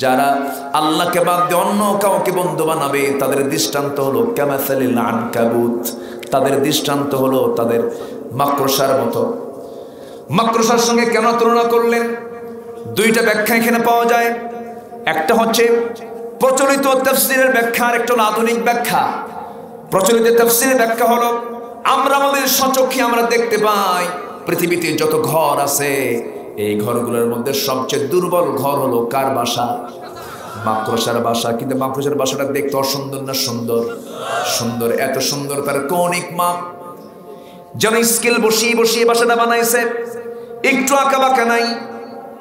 যারা আল্লাহকে বাদ দিয়ে অন্য কাউকে বন্ধু বানাবে তাদের দৃষ্টান্ত হলো কামাসালিল আনকাবুত, তাদের দৃষ্টান্ত হলো তাদের মাকড়সার মতো। মাকড়সার সঙ্গে কেন তুলনা করলেন? দুইটা ব্যাখ্যা এখানে পাওয়া যায়। একটা হচ্ছে প্রচলিত তাফসীরের ব্যাখ্যা, আর একটা হলো আধুনিক ব্যাখ্যা। প্রচলিত তাফসীরের ব্যাখ্যা হলো আমরা আমাদের স্বচক্ষে আমরা দেখতে পাই পৃথিবীতে যত ঘর আছে এই ঘরগুলোর মধ্যে সবচেয়ে দুর্বল ঘর হলো কার বাসা? মাকড়সার বাসা। কিন্তু মাকড়সার বাসাটা দেখতে অসুন্দর না সুন্দর? সুন্দর। এত সুন্দর তার কৌণিক মাপ, যেন স্কেল বসিয়ে বসিয়ে বাসাটা বানাইছে, একটু আঁকা বাঁকা নাই,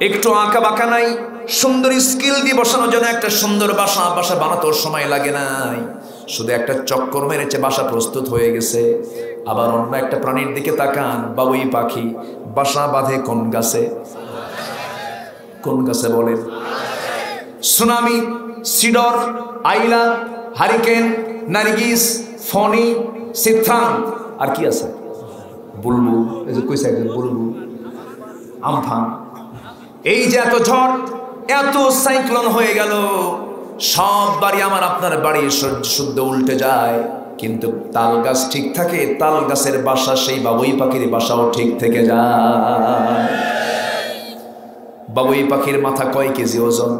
একটু আঁকা বাঁকা নাই, সুন্দর স্কেল দিয়ে বসানো যেন একটা সুন্দর বাসা। বাসা বানাতেও সময় লাগে নাই, শুধু একটা চক্কর মেরেছে বাসা প্রস্তুত হয়ে গেছে। আবার অন্য একটা প্রাণীর দিকে তাকান, বাবুই পাখি বাসা বাঁধে কোন গাছে? কোন গাছে বলেন? সুনামি, সিডর, আইলা, হারিকেন, নার্গিস, ফনি, সিথ্রান, আর কি আছে? বুলবুল, এই যে কইছে একজন বুলবুল, আমফান। এই যে এত ঝড়, এত সাইক্লোন হয়ে গেল, সব বাড়ি আমার আপনার বাড়ি শুদ্ধ উল্টে যায়, কিন্তু তাল গাছ ঠিক থাকে। তাল গাছের বাসা, সেই বাবুই পাখির বাসাও ঠিক থেকে যায়। বাবুই পাখির মাথা কয় কেজি ওজন?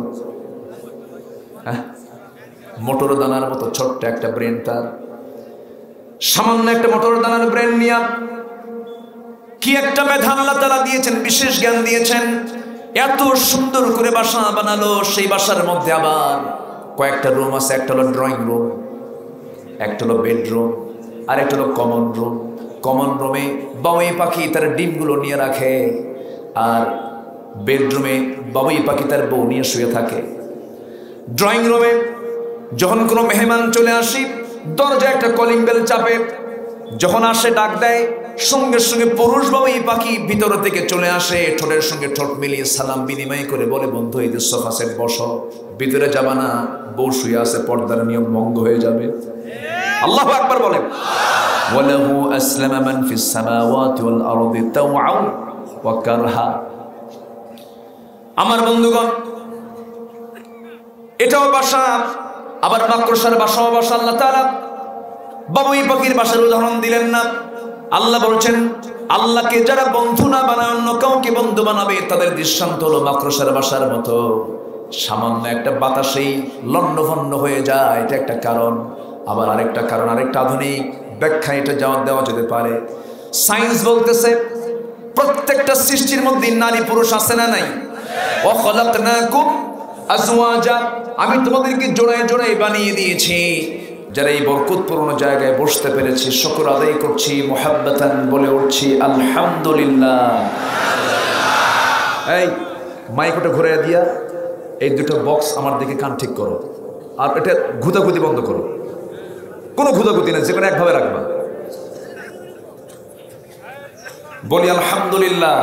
মোটর দানার মতো ছোট্ট একটা ব্রেন তার। সামান্য একটা মোটর দানার ব্রেন নিয়ে কি একটা মেধা আল্লাহ তাআলা দিয়েছেন, বিশেষ জ্ঞান দিয়েছেন। এত সুন্দর করে বাসা বানালো। সেই বাসার মধ্যে আবার কয়েকটা রুম আছে। একটা হলো ড্রয়িং রুম, একটা হলো বেডরুম, আর একটা হলো কমন রুম। কমন রুমে বাবুই পাখি তার ডিমগুলো নিয়ে রাখে, আর বেডরুমে বাবুই পাখি তার বউ নিয়ে শুয়ে থাকে। ড্রয়িং রুমে যখন কোনো মেহমান চলে আসি, দরজায় একটা কলিং বেল চাপে, যখন আসে ডাক দেয়, সঙ্গে সঙ্গে পুরুষ বাবুই পাখি ভিতর থেকে চলে আসে, ঠোঁটের সঙ্গে ঠোঁট মিলিয়ে সালাম বিনিময় করে বলে, বন্ধু এই যে সোফা সেট বসো, ভিতরে যাবা না, বউ শুয়ে আছে, পর্দার নিয়ম ভঙ্গ হয়ে যাবে। আল্লাহু আকবার বলেন। ওয়ালাহু আসলামা মান ফিস সামাওয়াতি ওয়াল আরদি তাওআন ওয়া কারহা। আমার বন্ধুগণ, এটাও বাসা, আবার মাকড়সার বাসাও বাসা। আল্লাহ তাআলা বাবুই পাখির বাসার উদাহরণ দিলেন না। আল্লাহ বলছেন, আল্লাহকে যারা বন্ধু না বানায় অন্য কাউকে বন্ধু বানাবে তাদের দৃষ্টান্ত হলো মাকড়সার বাসার মতো। সামান্য একটা বাতাসেই লণ্ডভণ্ড হয়ে যায়, এটা একটা কারণ। আবার আরেকটা কারণ, আরেকটা আধুনিক ব্যাখ্যা এটা দেওয়া যেতে পারে। সায়েন্স বলতেছে প্রত্যেকটা সৃষ্টির মধ্যে নারী পুরুষ আছে না নাই? ওয়া খালাকনাকুম আজওয়াজা, আমি তোমাদেরকে জোড়ায় জোড়ায় বানিয়ে দিয়েছি। যারা এই বরকতপূর্ণ জায়গায় বসতে পেরেছি, শুকর আদায় করছি, মুহাব্বাতান বলে উঠছি আলহামদুলিল্লাহ। এই মাইকটা ঘুরে দিয়া এই দুটো বক্স আমার দিকে কান ঠিক করো, আর এটা ঘুতাঘুতি বন্ধ করো। কোনো ঘুতাঘুতি না, যে কোনো একভাবে রাখবা। বলি আলহামদুলিল্লাহ।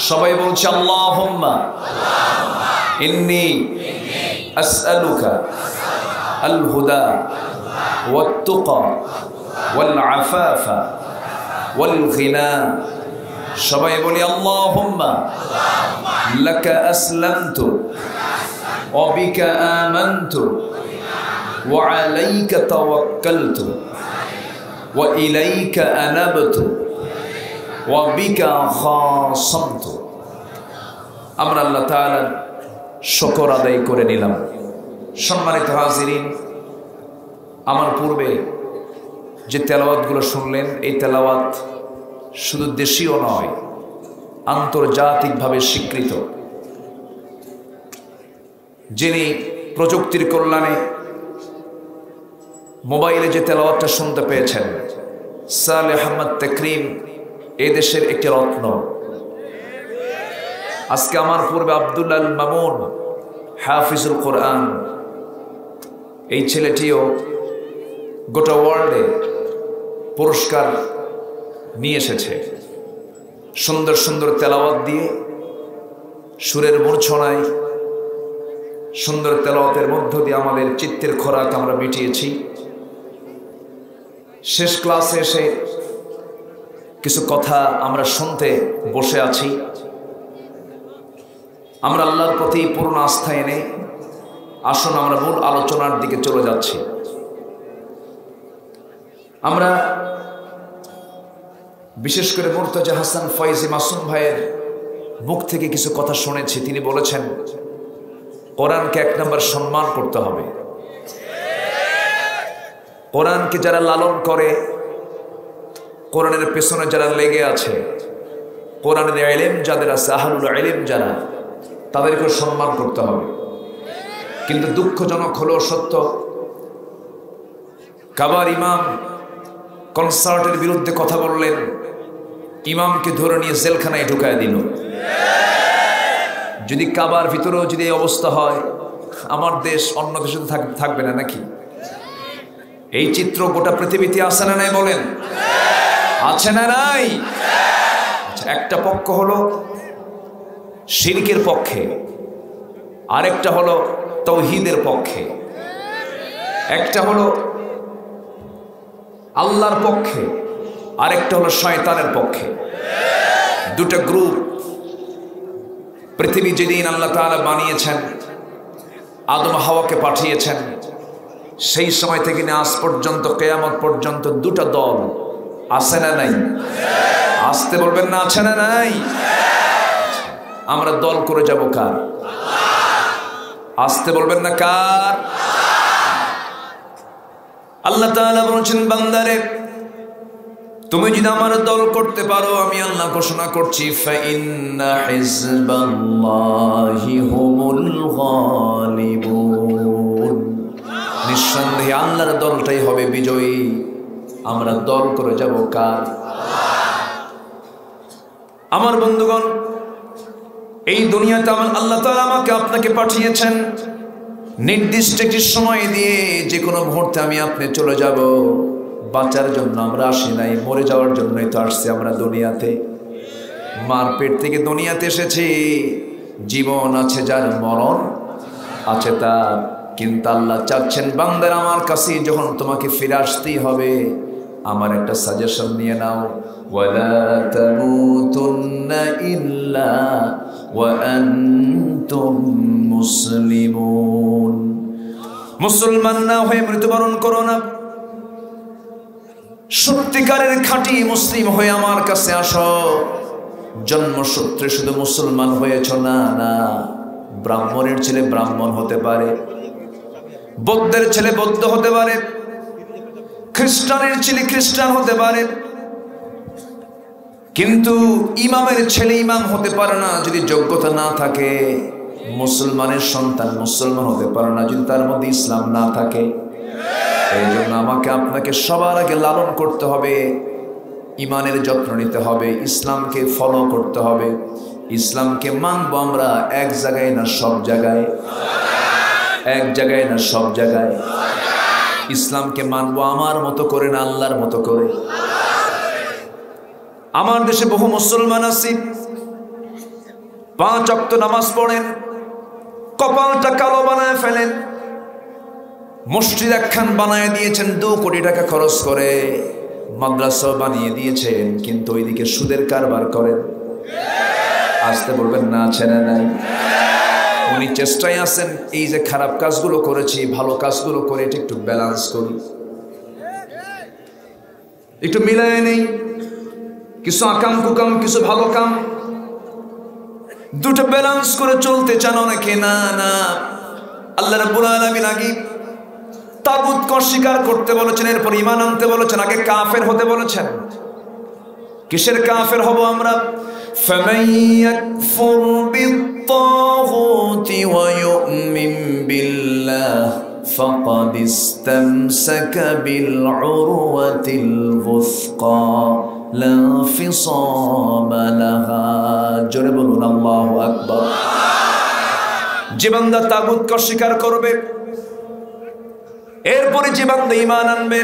সবাই বলছে আল্লাহুম্মা ইন্নী আসআলুকা আল হুদা ওয়াত তুকা ওয়াল আফাফা ওয়াল গিনা। সবাই বলি আল্লাহুম্মা লাকা আসলামতু ওয়া বিকা আমানতু ওয়া আলাইকা তাওয়াক্কালতু ওয়া ইলাইকা আনাবতু ওয়া বিকা খাসামতু। আমরা আল্লাহ তাআলার শুকর আদায় করে নিলাম। সম্মানিত হাজিরিন, আমার পূর্বে যে তেলাওয়াতগুলো শুনলেন, এই তেলাওয়াত শুধু দেশীয় নয়, আন্তর্জাতিকভাবে স্বীকৃত। যিনি প্রযুক্তির কল্যাণে মোবাইলে যে তেলাওয়াতটা শুনতে পেয়েছেন, সালেহ আহমদ তাকরিম এই দেশের একটি রত্ন। আজকে আমার পূর্বে আব্দুল্লাহ আল মামুন হাফিজুল কোরআন, এই ছেলেটিও গোটা ওয়ার্ল্ডে পুরস্কার নিয়ে এসেছে। সুন্দর সুন্দর তেলাওয়াত দিয়ে, সুরের মূর্ছনায়, সুন্দর তেলাওয়াতের মধ্য দিয়ে আমাদের চিত্তের খোরাক আমরা মিটিয়েছি। শেষ ক্লাসে এসে কিছু কথা আমরা শুনতে বসে আছি। আমরা আল্লাহর প্রতি পূর্ণ আস্থা এনে আসুন আমরা মূল আলোচনার দিকে চলে যাচ্ছি। আমরা বিশেষ করে মুর্তজা হাসান ফয়েজি মাসুম ভাইয়ের মুখ থেকে কিছু কথা শুনেছি। তিনি বলেছেন কোরআনকে এক নম্বর সম্মান করতে হবে। কোরআনকে যারা লালন করে, কোরআনের পেছনে যারা লেগে আছে, কোরআনের ইলম যাদের আছে, আহলুল ইলম যারা, তাদেরকে সম্মান করতে হবে। কিন্তু দুঃখজনক হলো সত্য, কাবার ইমাম কনসার্টের বিরুদ্ধে কথা বললেন, ইমামকে ধরে নিয়ে জেলখানায় ঢুকায় দিল। যদি কাবার ভিতরেও যদি এই অবস্থা হয়, আমার দেশ অন্য দেশে থাকবে না নাকি? এই চিত্র গোটা পৃথিবীতে আছে না নাই বলেন? আছে না নাই? একটা পক্ষ হলো শিরকের পক্ষে, আরেকটা হলো তাওহীদের পক্ষে, একটা হলো আল্লাহর পক্ষে, আরেকটা হলো শয়তানের পক্ষে। দুটো গ্রুপ। পৃথিবী যেদিন আল্লাহ তাআলা বানিয়েছেন, আদম হাওয়াকে পাঠিয়েছেন, সেই সময় থেকে নিয়ে আজ পর্যন্ত কিয়ামত পর্যন্ত দুটো দল আছে না নাই? আসতে বলবেন না, আছে না নাই? আমরা দল করে যাব কার? আসতে বলবেন না কার? আল্লাহ তাআলা বলেছেন, বান্দারে তুমি যদি আমার দল করতে পারো, আমি আল্লাহ ঘোষণা করছি ফাইন্না হিজবাল্লাহি হুমুল গালিবুন, নিঃসন্দেহে আল্লাহর দলটাই হবে বিজয়ী। আমরা দল করে যাব কার? আমার বন্ধুগণ, এই দুনিয়াতে আল্লাহ তাআলা আমাকে আপনাকে পাঠিয়েছেন নির্দিষ্ট একটি সময় দিয়ে। যে কোনো মুহূর্তে আমি আপনি চলে যাব। বাঁচার জন্য আমরা আসি নাই, মরে যাওয়ার জন্যই তো আসছি আমরা দুনিয়াতে। মার পেট থেকে দুনিয়াতে এসেছি। জীবন আছে যার, মরণ আছে তার। কিন্তু আল্লাহ চাচ্ছেন বান্দার আমার কাছে যখন তোমাকে ফিরে আসতেই হবে, আমার একটা সাজেশন নিয়ে নাও, ওয়ালা তামুতুন্না ইল্লা ওয়া আনতুম মুসলিমুন। মুসলমান না হয়ে মৃত্যুবরণ করো না। সত্যিকারের খাঁটি মুসলিম হয়ে আমার কাছে আসো। জন্মসূত্রে শুধু মুসলমান হয়েছ না, না, ব্রাহ্মণের ছেলে ব্রাহ্মণ হতে পারে, বৌদ্ধের ছেলে বৌদ্ধ হতে পারে, খ্রিস্টানের ছেলে খ্রিস্টান হতে পারে, কিন্তু ইমামের ছেলে ইমাম হতে পারে না যদি যোগ্যতা না থাকে। মুসলমানের সন্তান মুসলমান হতে পারে না যদি তার মধ্যে ইসলাম না থাকে। এই জন্য আমাকে আপনাকে সবার আগে লালন করতে হবে, ইমানের যত্ন নিতে হবে, ইসলামকে ফলো করতে হবে। ইসলামকে মানবো আমরা এক জায়গায় না সব জায়গায়, এক জায়গায় না সব জায়গায়। ইসলামকে মানবো আমার মতো করে না, আল্লাহর মতো করে। আমার দেশে বহু মুসলমান আছি, 5 ওয়াক্ত নামাজ পড়েন, কপালটা কালো বানায় ফেলেন, মসজিদ একখান বানায় দিয়েছেন 2 কোটি টাকা খরচ করে, মাদ্রাসা বানিয়ে দিয়েছেন, কিন্তু ওইদিকে সুদের কারবার করেন। আসতে বলবেন না, আছে না নাই? উনি চেষ্টায় আছেন এই যে খারাপ কাজগুলো করেছি, ভালো কাজগুলো করে এটা একটু ব্যালেন্স করি, একটু মিলায় নেই, কিছু আকাম কুকাম কিছু ভালো কাম, দুটো ব্যালেন্স করে চলতে চান অনেকে। না না, আল্লাহ রাব্বুল আলামিন আগে তাগুতকে অস্বীকার করতে বলেছেন, এরপর ঈমান আনতে বলেছেন, আগে কাফের হতে বলেছেন। কিসের কাফের হব আমরা? ফামান ইয়াকফুর বিত-তাগুতি ওয়া ইউমিন বিল্লাহ ফাকাদ ইসতামসাকা বিল উরওয়াতিল ওয়ুসকা লা ফিসামা লাহা। জোরে বলুন আল্লাহু আকবার। যে বান্দা তাগুতকে অস্বীকার করবে, এরপরে যে বান্দা ঈমান আনবে,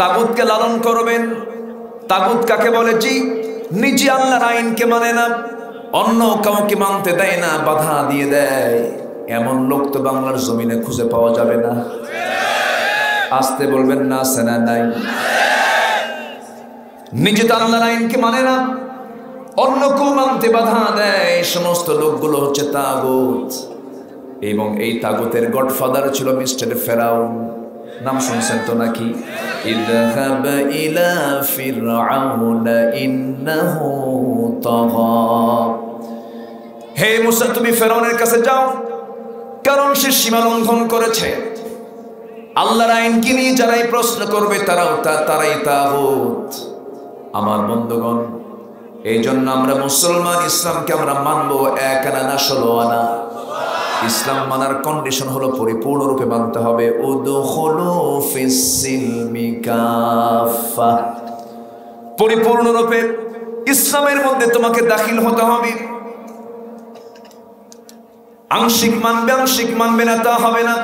তাগুতকে লালন করবেন। তাগুত কাকে বলে? জি, নিজে আল্লাহর আইনকে মানে না, অন্য কাউকে মানতে দেয় না, বাধা দিয়ে দেয়, এমন লোক তো বাংলার জমিনে খুঁজে পাওয়া যাবে না। আসতে বলবেন না, আছে না নাই? নিজে তো আল্লাহর আইনকে মানে না, অন্য কেউ মানতে বাধা দেয়, এই সমস্ত লোকগুলো হচ্ছে তাগুত। এবং এই তাগুতের গডফাদার ছিল মিস্টার ফেরাউন। নাম শুনছেন তো নাকি? ইযহাব ইলা ফিরআউনা ইন্নাহু তাগা। হে মুসা, তুমি ফেরাউনের কাছে যাও, কারণ সে সীমা লঙ্ঘন করেছে। আল্লাহর আইনকে নিয়ে যারাই প্রশ্ন করবে তারাই তাগুত। আমার বন্ধুগণ, এই জন্য আমরা মুসলমান, ইসলামকে আমরা মানবো 1 আনা না 16 আনা। ইসলাম মানার কন্ডিশন হলো পরিপূর্ণরূপে মানতে হবে। উদখুলু ফিস সিলমি কাফা, পরিপূর্ণরূপে ইসলামের মধ্যে তোমাকে দাখিল হতে হবে। আংশিক মানবে না তা হবে না।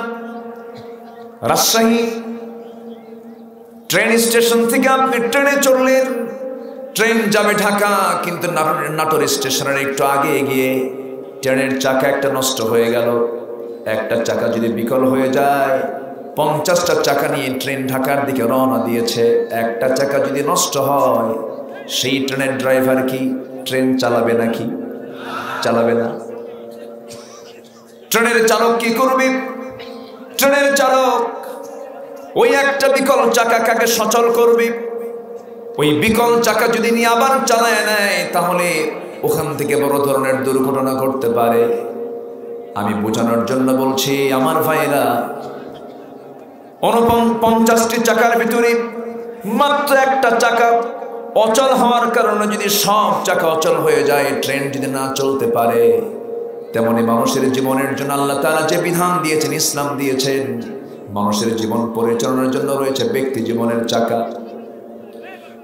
রাজশাহী ট্রেন স্টেশন থেকে আপনি ট্রেনে চড়লেন, ট্রেন যাবে ঢাকা, কিন্তু নাটোর স্টেশনের একটু আগে গিয়ে ট্রেনের চাকা একটা নষ্ট হয়ে গেল। একটা চাকা যদি বিকল হয়ে যায়, 50টা চাকা নিয়ে ট্রেন ঢাকার দিকে রওনা দিয়েছে, একটা চাকা যদি নষ্ট হয়, সেই ট্রেনের ড্রাইভার কি ট্রেন চালাবে নাকি? চালাবে না। ট্রেনের চালক কি করবে? ট্রেনের চালক ওই একটা বিকল চাকাকে সচল করবে। ওই বিকল চাকা যদি নিয়ে আবার চালায় নেয়, তাহলে ওখান থেকে বড় ধরনের দুর্ঘটনা ঘটতে পারে। আমি বোঝানোর জন্য বলছি আমার ভাইরা, 49টি চাকার ভিতরে মাত্র একটা চাকা অচল হওয়ার কারণে যদি সব চাকা অচল হয়ে যায়, ট্রেন যদি না চলতে পারে, তেমনি মানুষের জীবনের জন্য আল্লাহ তাআলা যে বিধান দিয়েছেন, ইসলাম দিয়েছেন, মানুষের জীবন পরিচালনার জন্য রয়েছে ব্যক্তি জীবনের চাকা,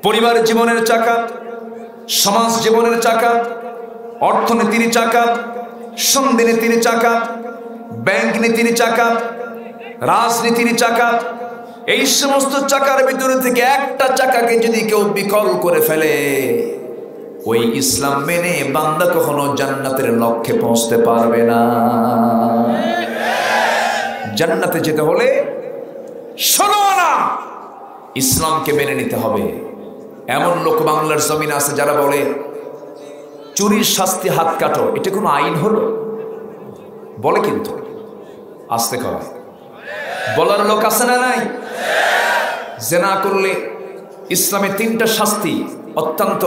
পরিবার জীবনের চাকা, সমাজ জীবনের চাকা, অর্থনীতির চাকা, সন্ধি নীতির চাকা, ব্যাংক নীতির চাকা, রাজনীতির চাকা। এই সমস্ত চাকার ভিতরে থেকে একটা চাকাকে যদি কেউ বিকল করে ফেলে, ওই ইসলাম মেনে বান্দা কখনো জান্নাতের লক্ষ্যে পৌঁছতে পারবে না। জান্নাতে যেতে হলে 16 আনা ইসলামকে মেনে নিতে হবে। এমন লোক বাংলার জমিনে আছে যারা বলে চুরির শাস্তি হাত কাটো, এটা কোনো আইন হলো? বলে, কিন্তু আস্তে কর বলার লোক আছে না নাই? জেনা করলে ইসলামে 3টা শাস্তি অত্যন্ত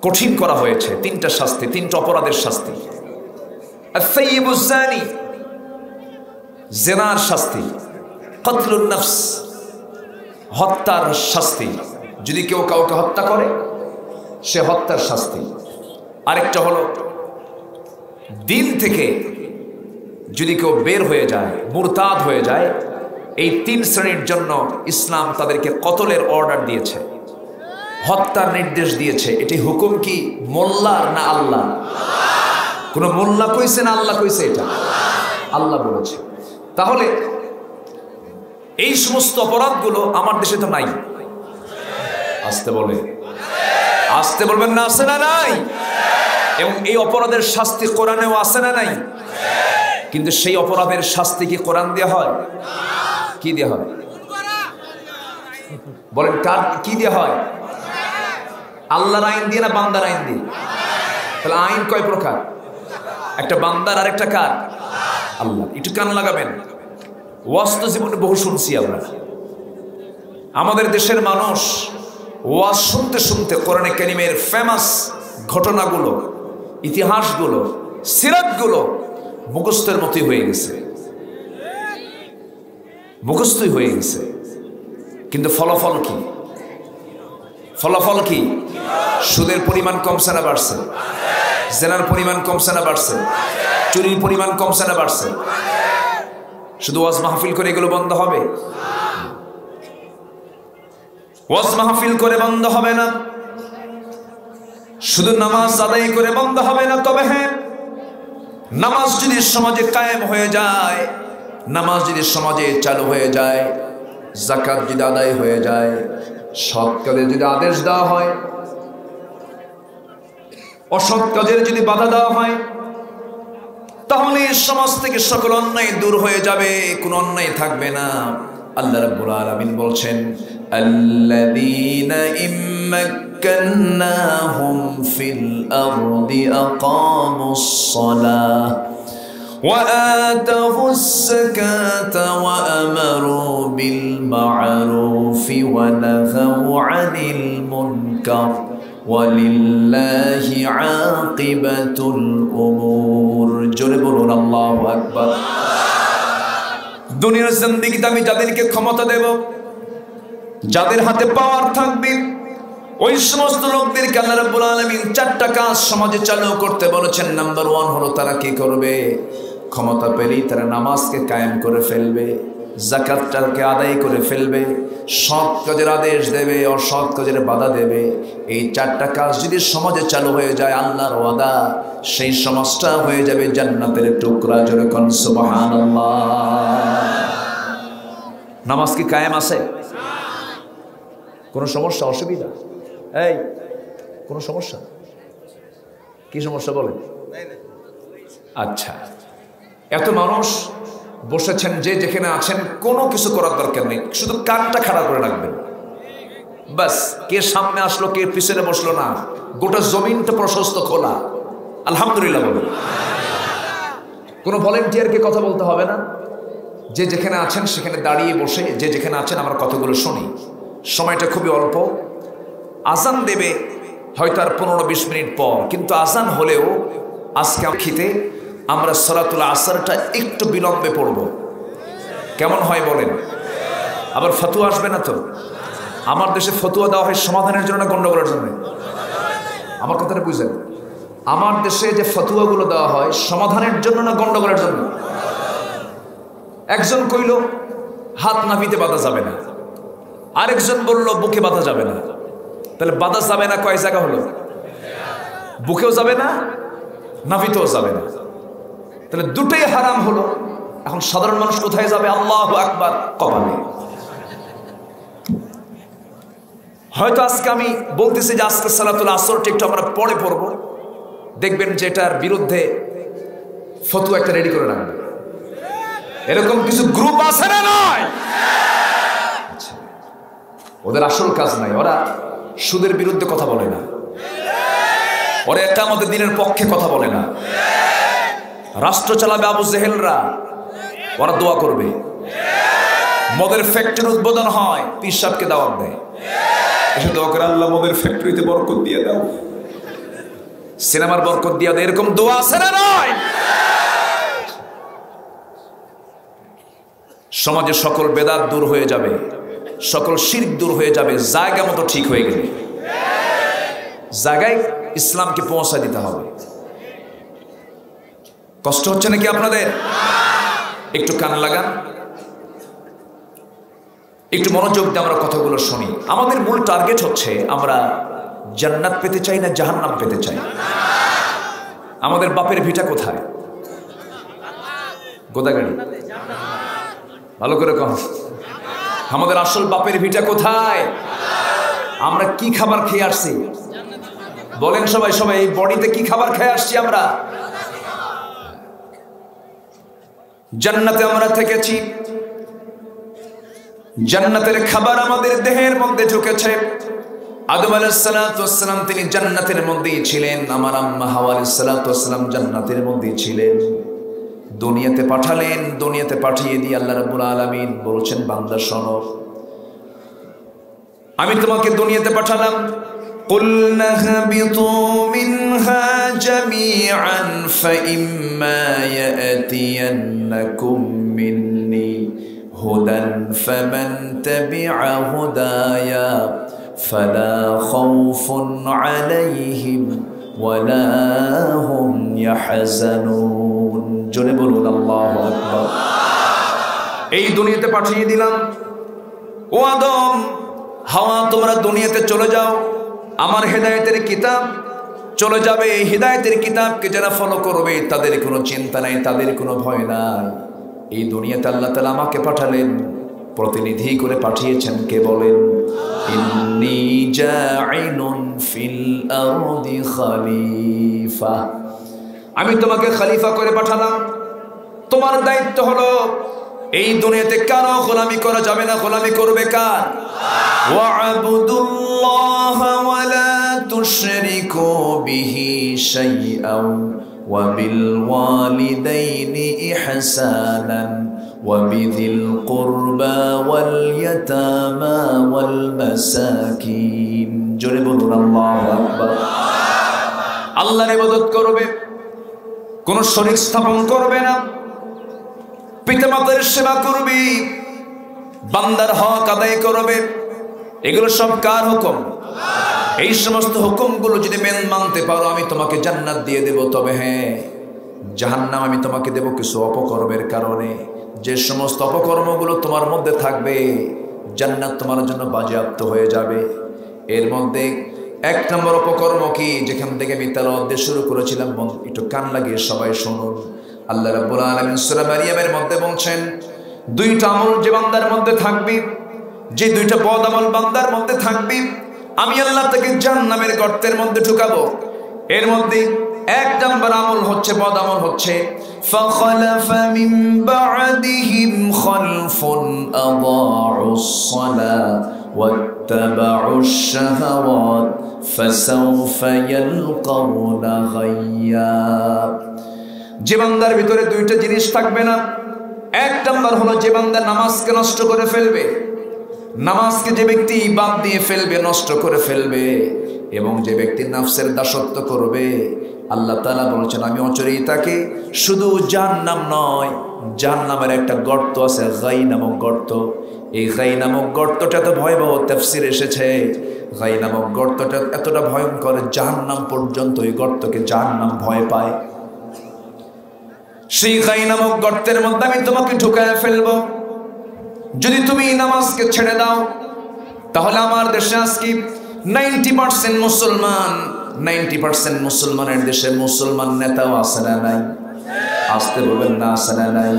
কঠিন করা হয়েছে। 3টা শাস্তি, 3টা অপরাধের শাস্তি। আস-সাইয়্যিবুজ জানি, জেনার শাস্তি। কতলুন নফস, হত্যার শাস্তি। যদি কেউ কাউকে হত্যা করে, সে হত্যার শাস্তি। আরেকটা হলো দিন থেকে যদি কেউ বের হয়ে যায়, মুরতাদ হয়ে যায়, এই 3 শ্রেণীর জন্য ইসলাম তাদেরকে কতলের অর্ডার দিয়েছে, হত্যার নির্দেশ দিয়েছে। এটি হুকুম কি মোল্লার না আল্লাহ? কোন মোল্লা কইছে না আল্লাহ কইছে? এটা আল্লাহ বলেছে। তাহলে এই সমস্ত অপরাধগুলো আমার দেশে তো নাই। আসতে বলে, আসতে বলবেন না, আছে না নাই? এবং এই অপরাধের শাস্তি কোরআনেও আছে না নাই? কিন্তু সেই অপরাধের শাস্তি কি কোরআন দেয়া হয়? কি দেয়া হয় বলেন? কার কি দেয়া হয়? আল্লাহর আইন দিয়ে না বান্দার আইন দিয়ে? তাহলে আইন কয় প্রকার? একটা বান্দার আর একটা কার? আল্লাহ। একটু কান লাগাবেন। ওয়াজ তো জীবনে বহু শুনছি আমরা। আমাদের দেশের মানুষ ওয়াজ শুনতে শুনতে কোরআনে কারিমের ফেমাস ঘটনাগুলো, ইতিহাসগুলো, সিরাতগুলো মুখস্থের মতোই হয়ে গেছে, মুখস্থই হয়ে গেছে। কিন্তু ফলাফল কি? ফলাফল কি? সুদের পরিমাণ কমছে না বাড়ছে? জেনার পরিমাণ কমছে না বাড়ছে? চুরির পরিমাণ কমছে না বাড়ছে? শুধু ওয়াজ মাহফিল করে এগুলো বন্ধ হবে? ওয়াজ মাহফিল করে বন্ধ হবে না, শুধু নামাজ আদায় করে বন্ধ হবে না। তবে হ্যাঁ, নামাজ যদি সমাজে কায়েম হয়ে যায়, নামাজ যদি সমাজে চালু হয়ে যায়, যাকাত যদি আদায় হয়ে যায়, সৎ কাজের যদি আদেশ দেওয়া হয়, অসৎ কাজের যদি বাধা দেওয়া হয়, তাহলে সমাজ থেকে সকল অন্যায় দূর হয়ে যাবে, কোনো অন্যায় থাকবে না। আল্লাহ রাব্বুল আলামিন বলছেন, আল্লাযীনা مكناهم في الأرض أقاموا الصلاة وآتوا الزكاة وأمروا بالمعروف ونهوا عن المنكر ولله عاقبة الأمور جربون الله أكبر দুনিয়ার জিন্দেগিতে আমি যাদেরকে ক্ষমতা দেব যাদের হাতে পাওয়ার থাকবে ওই সমস্ত লোকদেরকে আল্লাহ রাব্বুল আলামিন চারটা কাজ সমাজে চালু করতে বলেছেন। নাম্বার 1 হলো তারা কি করবে? ক্ষমতা পেলেই তারা নামাজকে কায়েম করে ফেলবে, যাকাতটাকে আদায় করে ফেলবে, সৎ কাজের আদেশ দেবে, অসৎ কাজের বাধা দেবে। এই চারটা কাজ যদি সমাজে চালু হয়ে যায় আল্লাহর ওয়াদা সেই সমাজটা হয়ে যাবে জান্নাতের টুকরা। জোরে কোন সুবহানাল্লাহ। নামাজ কি কায়েম আছে? কোনো সমস্যা অসুবিধা? এই কোনো সমস্যা? কি সমস্যা বলেন? আচ্ছা, এত মানুষ বসেছেন, যে যেখানে আছেন কোনো কিছু করার দরকার নেই, শুধু কানটা খাড়া করে রাখবেন বাস। কে সামনে আসলো কে পিছনে বসলো না, গোটা জমিনটা প্রশস্ত খোলা। আলহামদুলিল্লাহ বলুন। কোনো ভলেন্টিয়ারকে কথা বলতে হবে না, যে যেখানে আছেন সেখানে দাঁড়িয়ে বসে যে যেখানে আছেন আমরা কথাগুলো শুনি। সময়টা খুবই অল্প, আজান দেবে হয়তো আর 15-20 মিনিট পর, কিন্তু আজান হলেও আজকে খিতে আমরা সালাতুল আসরটা একটু বিলম্বে পড়ব। কেমন হয় বলেন? আবার ফতোয়া আসবে না তো? আমার দেশে ফতোয়া দেওয়া হয় সমাধানের জন্য না গন্ডগোলের জন্য? আমার কথাটা বুঝলেন? আমার দেশে যে ফতোয়াগুলো দেওয়া হয় সমাধানের জন্য না গন্ডগোলের জন্য? একজন কইল হাত নাভিতে বাঁধা যাবে না, আরেকজন বলল বুকে বাঁধা যাবে না। তাহলে বাঁধা যাবে না কয় জায়গা হলো? বুকেও যাবে না, নাভিতেও যাবে না, তাহলে দুটোই হারাম হলো। এখন সাধারণ মানুষ কোথায় যাবে? আল্লাহু আকবার কপালে। হয়তো আজকে আমি বলতেছি যে আজকে সালাতুল আসরটা একটু আমরা পরে পড়ব, দেখবেন যে এটার বিরুদ্ধে ফতোয়া একটা রেডি করে রাখবে। এরকম কিছু গ্রুপ আছে না নয়? ওদের আসল কাজ নাই, ওরা সুদের বিরুদ্ধে কথা বলে না, ওরা ইকামতের দিনের পক্ষে কথা বলে না। রাষ্ট্র চালাবে আবু জেহেলরা, ওরা দোয়া করবে। মদের ফ্যাক্টরি উদ্বোধন হয়, পীর সাহেবকে দাওয়াত দেয়, এসে দোয়া করে আল্লাহ মদের ফ্যাক্টরিতে বরকত দিয়ে দাও, সিনেমার বরকত দিয়ে দাও। এরকম দোয়া আছে না নয়? সমাজে সকল বেদাত দূর হয়ে যাবে, সকল শিরক দূর হয়ে যাবে, জায়গা মতো ঠিক হয়ে গেলে। জায়গায় ইসলামকে পৌঁছা দিতে হবে। কষ্ট হচ্ছে নাকি আপনাদের? একটু কান লাগান, একটু মনোযোগ দিয়ে আমরা কথাগুলো শুনি। আমাদের মূল টার্গেট হচ্ছে আমরা জান্নাত পেতে চাই না জাহান্নাম পেতে চাই? আমাদের বাপের ভিটা কোথায়? গোদাগাড়ি? ভালো করে কম। আমাদের আসল বাপের ভিটা কোথায়? আমরা কি খাবার খেয়ে আসছি বলেন সবাই? সবাই এই বডিতে কি খাবার খেয়ে আসছি আমরা? জান্নাতে আমরা থেকেছি, জান্নাতের খাবার আমাদের দেহের মধ্যে ঢুকেছে। আদম আলাইহিস সালাতু ওয়াস সালাম তিনি জান্নাতের মধ্যেই ছিলেন, আমার আম্মা হাওয়া আলাইহিস সালাতু ওয়াস সালাম জান্নাতের মধ্যেই ছিলেন। দুনিয়াতে পাঠালেন, দুনিয়াতে পাঠিয়ে দিয়ে আল্লাহ রাব্বুল আলামিন বলছেন বান্দা শোনো, আমি তোমাকে দুনিয়াতে পাঠালাম। قُلْنَا اهْبِطُوا مِنْهَا جَمِيعًا فَإِمَّا يَأْتِيَنَّكُمْ مِنِّي هُدًى فَمَنْ تَبِعَ هُدَايَ فَلَا خَوْفٌ عَلَيْهِمْ وَلَا هُمْ يَحْزَنُونَ জোরে বলুন আল্লাহু আকবার। এই দুনিয়াতে পাঠিয়ে দিলাম, ও আদম হাওয়া তোমরা দুনিয়াতে চলে যাও, আমার হেদায়েতের কিতাব চলে যাবে। এই হেদায়েতের কিতাবকে যারা ফলো করবে তাদের কোনো চিন্তা নাই, তাদের কোনো ভয় নাই। এই দুনিয়াতে আল্লাহ তাআলা আমাকে পাঠালেন, প্রতিনিধি করে পাঠিয়েছেন। কে বলেন? ইন্নী জাঈলুন ফিল আরদি খলিফা, আমি তোমাকে খলিফা করে পাঠালাম। তোমার দায়িত্ব হলো এই দুনিয়াতে কারো গোলামি করা যাবে না, গোলামি করবে কার? ওয়া'বুদুল্লাহ ওয়ালা তুশরিকু বিহি শাইআন ওয়া বিল ওয়ালিদাইনি ইহসানান ওয়া বিযিল কুরবা ওয়াল ইয়াতামা ওয়াল মাসাকিন। জোরে বলুন আল্লাহু আকবার। আল্লাহর ইবাদত করবে, কোন শরীক স্থাপন করবে না, পিতামাতার সেবা করবে, বান্দার হক আদায় করবে। এগুলো সব কার হুকুম? এই সমস্ত হুকুমগুলো যদি মানতে পারো, আমি তোমাকে জান্নাত দিয়ে দেব। তবে হ্যাঁ, জাহান্নাম আমি তোমাকে দেব কিছু অপকর্মের কারণে। যে সমস্ত অপকর্মগুলো তোমার মধ্যে থাকবে, জান্নাত তোমার জন্য বাজেয়াপ্ত হয়ে যাবে। এর মধ্যে এক নম্বর অপকর্ম কি, যেখান থেকে আমি তেলাওয়াত শুরু করেছিলাম, একটু কান লাগিয়ে সবাই শুনুন। আল্লাহ রাব্বুল আলামিন সূরা মারিয়ামের মধ্যে বলছেন, দুইটা আমল যে বান্দার মধ্যে থাকবে, যে দুইটা বদ আমল বান্দার মধ্যে থাকবে, আমি আল্লাহ তাকে জাহান্নামের গর্তের মধ্যে ঢুকাবো। এর মধ্যে এক নম্বর আমল হচ্ছে, বদ আমল হচ্ছে, ফাখালাফা মিন বা'দিহিম খালফুন আদাউস সালাহ ওয়াত্তাবাউশ শাহাওয়াত ফাসাউফা ইয়ালকাউনা গায়্যা। যে বান্দার ভিতরে দুইটা জিনিস থাকবে না, এক নম্বর হলো যে বান্দা নামাজকে নষ্ট করে ফেলবে, নামাজকে যে ব্যক্তি বাদ দিয়ে ফেলবে, নষ্ট করে ফেলবে, এবং যে ব্যক্তি নফসের দাসত্ব করবে, আল্লাহ তাআলা বলেছেন আমি অচিরেই তাকে শুধু জাহান্নাম নয়, জাহান্নামের একটা গর্ত আছে, গাই নামক গর্ত। এই গাই নামক গর্তটা তো ভয়াবহ, তাফসীর এসেছে গাই নামক গর্তটা এতটা ভয়ঙ্কর, জাহান্নাম পর্যন্ত এই গর্তকে জাহান্নাম ভয় পায়। সেই গাই নামক গর্তের মধ্যে আমি তোমাকে ঢুকায় ফেলবো। যদি তুমি নামাজকে ছেড়ে দাও, তাহলে আমার দেশে আজকে 90% মুসলমান, 90% মুসলমানের দেশে মুসলমান নেতাও আছে না নাই? আসতে বলবেন না, আছে না নাই?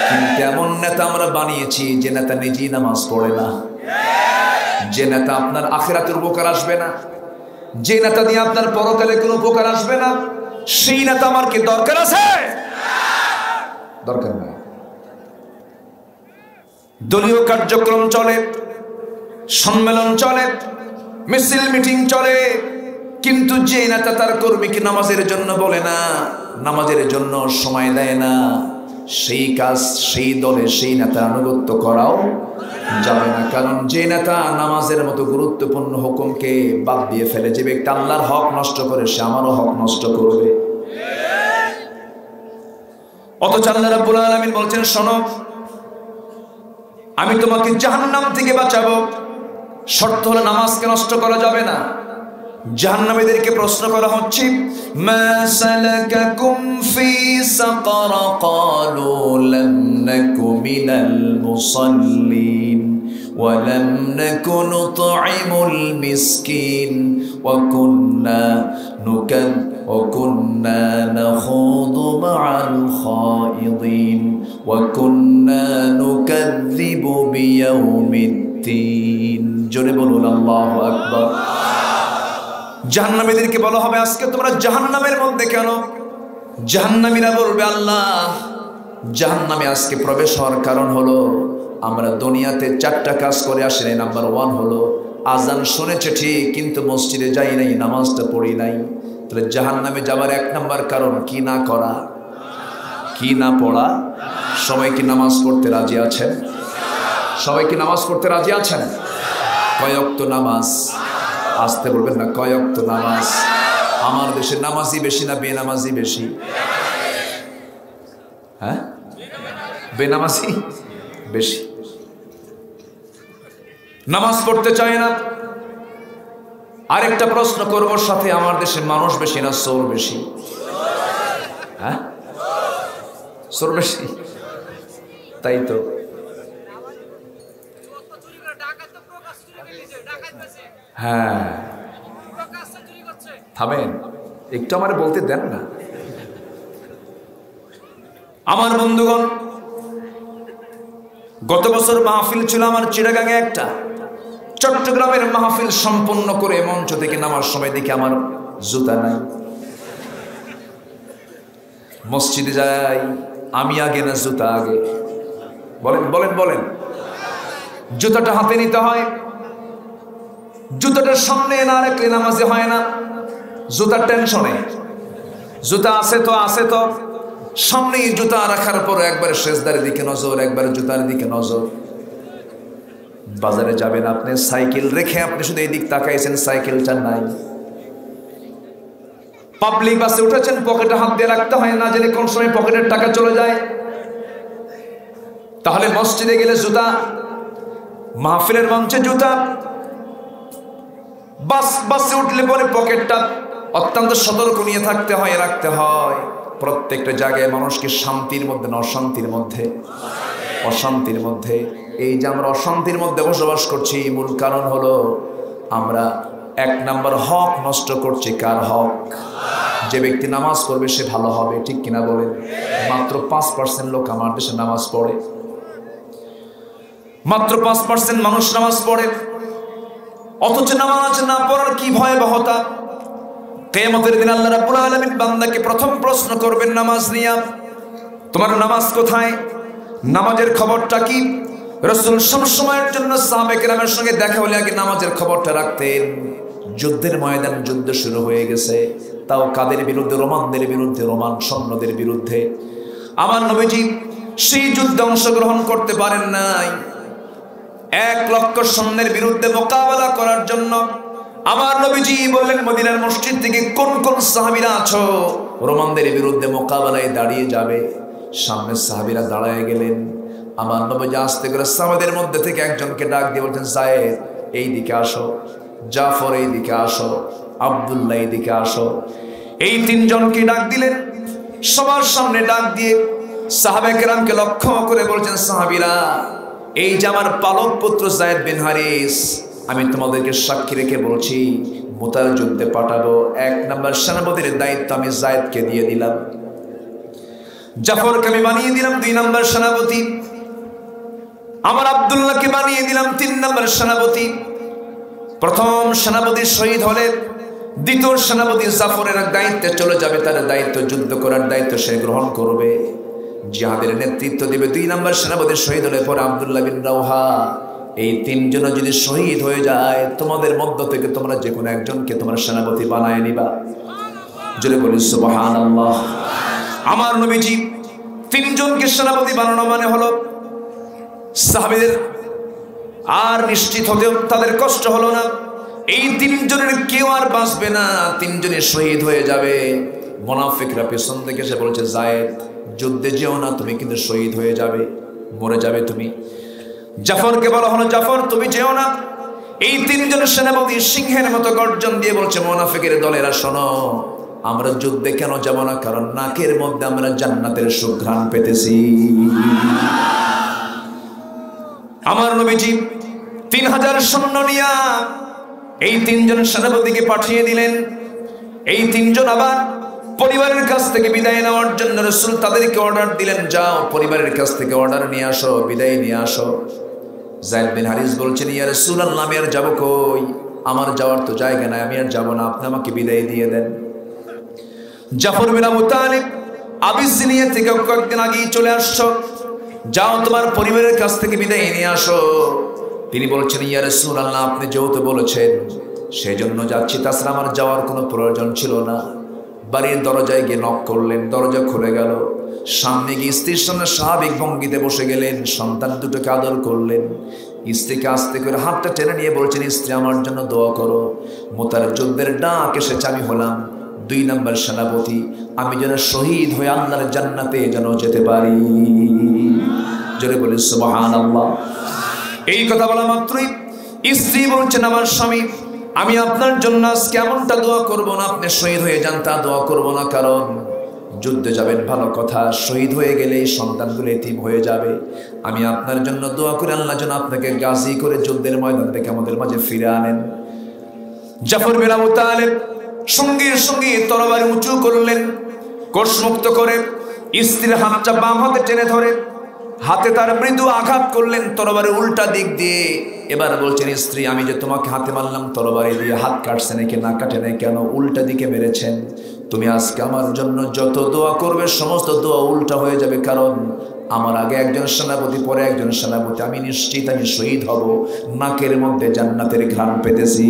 কিন্তু এমন নেতা আমরা বানিয়েছি যে নেতা নিজেই নামাজ পড়ে না, যে নেতা আপনার আখিরাতের উপকার আসবে না, যে নেতা দিয়ে আপনার পরকালে কোনো উপকার আসবে না, সেই নেতা আমার কি দরকার আছে? দরকার নেই। দলীয় কার্যক্রম চলে, সম্মেলন চলে, মিছিল মিটিং চলে, কিন্তু যে নেতা তার কর্মীকে নামাজের জন্য বলে না, নামাজের জন্য সময় দেয় না, সেই কাজ, সেই দলে সেই নেতা আনুগত্য করাও যাবে না। কারণ যে নেতা নামাজের মতো গুরুত্বপূর্ণ হুকুমকে বাদ দিয়ে ফেলে, যে ব্যক্তি আল্লাহর হক নষ্ট করে, সে আমারও হক নষ্ট করবে। অথচ আল্লাহ রাব্বুল আলামিন বলছেন, শোনো, আমি তোমাকে জাহান্নাম থেকে বাঁচাবো, শর্ত হলো নামাজকে নষ্ট করা যাবে না। জাহান্নামীদেরকে প্রশ্ন করা হচ্ছে, মা সালাকাকুম ফি সাকার ক্বালু লাম নাকু মিনাল মুসাল্লিন ওয়া লাম নাকু নুতঈমুল মিসকিন ওয়া কুন্না নাখুদু মা'আল খাইদিন ওয়া কুন্না নুকাযযিবু বিয়াউমিদ্দিন। জোরে বলুন আল্লাহু আকবার। জাহান্নামীদেরকে বলা হবে, আজকে তোমরা জাহান্নামের মধ্যে কেন? জাহান্নামীরা বলবে, আল্লাহ, জাহান্নামে আজকে প্রবেশ হওয়ার কারণ হলো আমরা দুনিয়াতে 4টা কাজ করে আসি নাই। নাম্বার 1 হলো আজান শুনেছে ঠিক, কিন্তু মসজিদে যাই নাই, নামাজটা পড়ি নাই। তাহলে জাহান্নামে যাবার 1 নাম্বার কারণ কি? না করা, কি না পড়া। সবাই কি নামাজ পড়তে রাজি আছেন? সবাই কি নামাজ পড়তে রাজি আছেন? কয় ওয়াক্ত নামাজ? আসতে বলবেন না, কয় ওয়াক্ত নামাজ? আমার দেশে নামাজি বেশি না বেনামাজি বেশি? হ্যাঁ, বেনামাজি বেশি। নামাজ পড়তে চায় না। আরেকটা প্রশ্ন করব সাথে, আমার দেশে মানুষ বেশি না চোর বেশি? হ্যাঁ, চোর বেশি, তাই তো। হ্যাঁ, থামেন একটু, আমার বলতে দেন না। আমার বন্ধুগণ, গত বছর মাহফিল ছিল আমার চিটাগাঙে একটা, চট্টগ্রামের মাহফিল সম্পন্ন করে মঞ্চ থেকে নামার সময় দেখি আমার জুতা নাই। মসজিদে যাই, আমি আগে না জুতা আগে? বলেন বলেন বলেন। জুতাটা হাতে নিতে হয়, জুতাটার সামনে না রাখলে নামাজে হয় না। জুতার টেনশনে, জুতা আছে তো সামনে জুতা রাখার পর একবার সেজদার দিকে নজর, একবার জুতার দিকে নজর। বাজারে যাবেন আপনি, সাইকেল রেখে আপনি শুধু এই দিক তাকাইছেন, সাইকেলটা নাই। পাবলিক বাসে উঠেছেন, পকেটে হাত দিয়ে রাখতে হয় না, জেনে কোন সময় পকেটের টাকা চলে যায়। তাহলে মসজিদে গেলে জুতা, মাহফিলের মঞ্চে জুতা, বাসে উঠলে পরে পকেটটা অত্যন্ত সতর্ক নিয়ে থাকতে হয়, রাখতে হয়। প্রত্যেকটা জায়গায় মানুষকে শান্তির মধ্যে না অশান্তির মধ্যে। এই যে আমরা অশান্তির মধ্যে বসবাস করছি, মূল কারণ হলো আমরা 1 নম্বর হক নষ্ট করছি। কার হক? যে ব্যক্তি নামাজ পড়বে সে ভালো হবে, ঠিক কিনা বলেন? মাত্র 5% লোক আমার দেশে নামাজ পড়ে, মাত্র 5% মানুষ নামাজ পড়ে। অথচ নামাজ না পড়ার কি ভয়াবহতা! কিয়ামতের দিন আল্লাহ রাব্বুল আলামিন বান্দাকে প্রথম প্রশ্ন করবেন নামাজ নিয়ে, তোমার নামাজ কোথায়? নামাজের খবরটা কি? রাসূল সব সময়ের জন্য সাহাবায়ে কেরামের সঙ্গে দেখা হলে আগে নামাজের খবরটা রাখতেন। যুদ্ধের ময়দান, যুদ্ধ শুরু হয়ে গেছে, তাও কাদের বিরুদ্ধে? রোমানদের বিরুদ্ধে, রোমান সৈন্যদের বিরুদ্ধে। আমার নবীজি সেই যুদ্ধে অংশগ্রহণ করতে পারেন নাই। 1 লক্ষ সৈন্যের বিরুদ্ধে মোকাবেলা করার জন্য আমার নবীজি বললেন, মদিনার মসজিদ থেকে কোন কোন সাহাবীরা আছো রোমানদের বিরুদ্ধে মোকাবেলায় দাঁড়িয়ে যাবে? সামনে সাহাবীরা দাঁড়ায় গেলেন। আমার নবীজি আস্তে করে সাহাবাদের মধ্যে থেকে একজনকে ডাক দিয়ে বলছেন, যায়েদ এই দিকে আসো, জাফর এই দিকে আসো, আব্দুল্লাহ এই দিকে আসো। এই 3 জনকে ডাক দিলেন। সবার সামনে ডাক দিয়ে সাহাবায়ে কেরামকে লক্ষ্য করে বলছেন, সাহাবীরা, এই যে আমার পালক পুত্র যায়েদ বিন হারিস, আমি তোমাদেরকে সাক্ষী রেখে বলছি, মুতার যুদ্ধে পাঠাবো। 1 নম্বর সেনাপতির দায়িত্ব আমি যায়েদকে দিয়ে দিলাম, জাফরকে আমি বানিয়ে দিলাম 2 নম্বর সেনাপতি, আমার আব্দুল্লাহকে বানিয়ে দিলাম 3 নম্বর সেনাপতি। প্রথম সেনাপতি শহীদ হলে দ্বিতীয় সেনাপতি জাফরের দায়িত্বে চলে যাবে, তার দায়িত্ব যুদ্ধ করার দায়িত্ব সে গ্রহণ করবে, জিহাদের নেতৃত্ব দিবে। 2 নম্বর সেনাপতি শহীদ হলে পরে আব্দুল্লাহ বিন রাওহা। এই 3 জন যদি শহীদ হয়ে যায়, তোমাদের মধ্য থেকে তোমরা যে কোনো একজনকে তোমার সেনাপতি বানায় নিবা। জোরে বলি সুবহানাল্লাহ। আমার নবীজি 3 জনকে সেনাপতি বানানো মানে হলো সাহাবীদের আর নিশ্চিত হতে তাদের কষ্ট হলো না। এই 3 জনের কেউ আর বাঁচবে না, 3 জনে শহীদ হয়ে যাবে। মুনাফিকরা পেছন থেকে এসে বলছে, যায়েদ যুদ্ধে যেও না, তুমি কিন্তু শহীদ হয়ে যাবে, মরে যাবে তুমি। জাফরকে বলা হলো, জাফর তুমি যেও না। এই 3 জন সেনাপতি সিংহের মতো গর্জন দিয়ে বলছে, মুনাফিকের দলেরা শোনো, আমরা যুদ্ধে কেন যাব না? কারণ নাকের মধ্যে আমরা জান্নাতের সুঘ্রাণ পেতেছি। আমার নবীজি 3000 সৈন্য নিয়ে এই 3 জন সেনাপতিকে পাঠিয়ে দিলেন। এই 3 জন আবার পরিবারের কাছ থেকে বিদায় নেওয়ার জন্য রাসূল তাদেরকে অর্ডার দিলেন, যাও পরিবারের কাছ থেকে অর্ডার নিয়ে আসো, বিদায় নিয়ে আসো। যায়েদ বিন হারিস বলছেন, ইয়া রাসূলুল্লাহ, আমি আর যাব কই? আমার যাওয়ার তো জায়গা নাই, আমি আর যাব না, আপনি আমাকে বিদায় দিয়ে দেন। জাফর বিন আবু তালিব আবিসিনিয়া থেকে কয়েকদিন আগেই চলে আসছো, যাও তোমার পরিবারের কাছ থেকে বিদায় নিয়ে আসো। তিনি বলছেন, ইয়া রাসূলুল্লাহ, আপনি যেহেতু বলেছেন সেই জন্য যাচ্ছি, তাছাড়া আমার যাওয়ার কোনো প্রয়োজন ছিল না। বাড়ির দরজায় গিয়ে নক করলেন, দরজা খুলে গেল। সামনে গিয়ে স্ত্রীর সামনে স্বাভাবিক ভঙ্গিতে বসে গেলেন, সন্তান দুটোকে আদর করলেন। স্ত্রীকে আস্তে করে হাতটা টেনে নিয়ে বলছেন, স্ত্রী আমার জন্য দোয়া করো, মুতার যুদ্ধের ডাক এসেছে, আমি হলাম 2 নম্বর সেনাপতি, আমি যেন শহীদ হয়ে আল্লাহর জান্নাতে যেন যেতে পারি। জোরে বলি সুবহানাল্লাহ। এই কথা বলা মাত্রই স্ত্রী বলছেন, আমার স্বামী, আমি আপনার জন্য আজকে এমনটা দোয়া করব না, আপনি শহীদ হয়ে যান তা দোয়া করব না, কারণ যুদ্ধে যাবেন ভালো কথা, শহীদ হয়ে গেলে এই সন্তানগুলো এতিম হয়ে যাবে। আমি আপনার জন্য দোয়া করে আল্লাহ যেন আপনাকে গাজী করে যুদ্ধের ময়দান থেকে আমাদের মাঝে ফিরে আনেন। জাফর বিন আবু তালিব সঙ্গে সঙ্গে তরবারি উঁচু করলেন, কোষমুক্ত করে স্ত্রীর হাতটা বাম হাতে টেনে ধরে হাতে তার মৃদু আঘাত করলেন তরবারি উল্টা দিক দিয়ে। এবার বলছেন, স্ত্রী, আমি যে তোমাকে হাতে মারলাম তরবারি দিয়ে, হাত কাটছে নাকি না কাটে নাই কেন? উল্টা দিকে মেরেছেন। তুমি আজকে আমার জন্য যত দোয়া করবে সমস্ত দোয়া উল্টা হয়ে যাবে, কারণ আমার আগে একজন সেনাপতি, পরে একজন সেনাপতি, আমি নিশ্চিত আমি শহীদ হব। নাকের মধ্যে জান্নাতের ঘ্রাণ পেতেছি।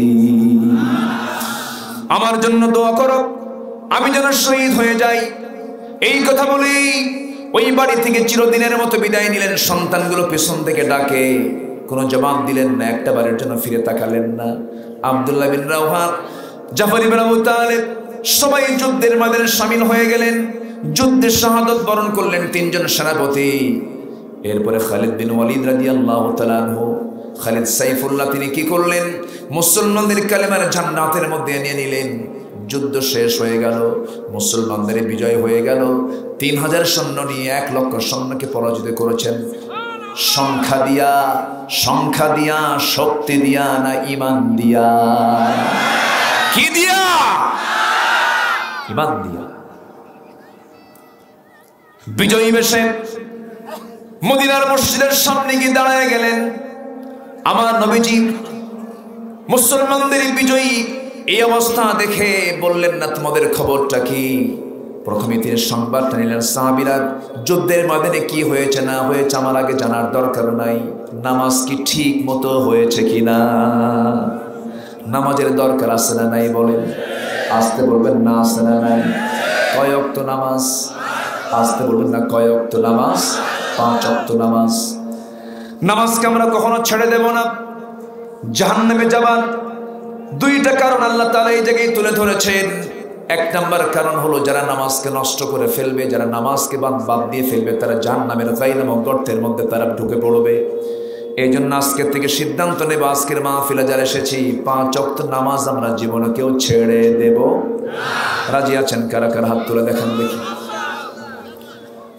আমার জন্য দোয়া করো, আমি যেন শহীদ হয়ে যাই। এই কথা বলেই ওই বাড়ি থেকে চিরদিনের মতো বিদায় নিলেন। সন্তানগুলো পেছন থেকে ডাকে, কোনো জবাব দিলেন না, একটা বারের জন্য ফিরে তাকালেন না। আব্দুল্লাহ বিন রাওহা, জাফর ইবনে আবু তালেব সবাই যুদ্ধের ময়দানে শামিল হয়ে গেলেন। যুদ্ধে শাহাদাত বরণ করলেন তিনজন সেনাপতি। এরপরে খালিদ বিন ওয়ালিদ রাদিয়াল্লাহু তাআলা আনহু, খালিদ সাইফুল্লাহ, তিনি কি করলেন? মুসলমানদের কালেমার জান্নাতের মধ্যে নিয়ে নিলেন। যুদ্ধ শেষ হয়ে গেল, মুসলমানদের বিজয় হয়ে গেল। 3000 সৈন্য নিয়ে 1 লক্ষ সৈন্যকে পরাজিত করেছেন। সংখ্যা দিয়া, শক্তি দিয়া, না ঈমান দিয়া? কি দিয়া? ঈমান দিয়া। বিজয়ী বেশে মদিনার মসজিদের সামনে গিয়ে দাঁড়ায় গেলেন। আমার নবীজি মুসলমানদের বিজয়ী এই অবস্থা দেখে বললেন না, তোমাদের খবরটা কি? প্রথমে তিনি সংবাদটা নিলেন, সাহাবীরা যুদ্ধের ময়দানে কি হয়েছে না হয়েছে আমার আগে জানার দরকার নাই। নামাজ কি ঠিক মতো হয়েছে কিনা, নামাজের দরকার আছে না নাই? বলেন, আসতে বলবেন না, আছে না নাই? কয় ওয়াক্ত নামাজ? আসতে বলবেন না, কয় ওয়াক্ত নামাজ? 5 ওয়াক্ত নামাজ। নামাজকে আমরা কখনো ছেড়ে দেব না। জাহান্নামে যাবার 2টা কারণ আল্লাহ তাআলা এই জায়গায় তুলে ধরেছেন। 1 নম্বর কারণ হলো যারা নামাজকে নষ্ট করে ফেলবে, যারা নামাজকে বাদ দিয়ে ফেলবে, তারা জাহান্নামের গাই নামক গর্তের মধ্যে তারা ঢুকে পড়বে। এই জন্য আজকের থেকে সিদ্ধান্ত নেব, আজকের মাহফিলে যারা এসেছি 5 ওয়াক্ত নামাজ আমরা জীবনে কেউ ছেড়ে দেব না। রাজি আছেন? কারা কারা হাত তুলে দেখান দেখি।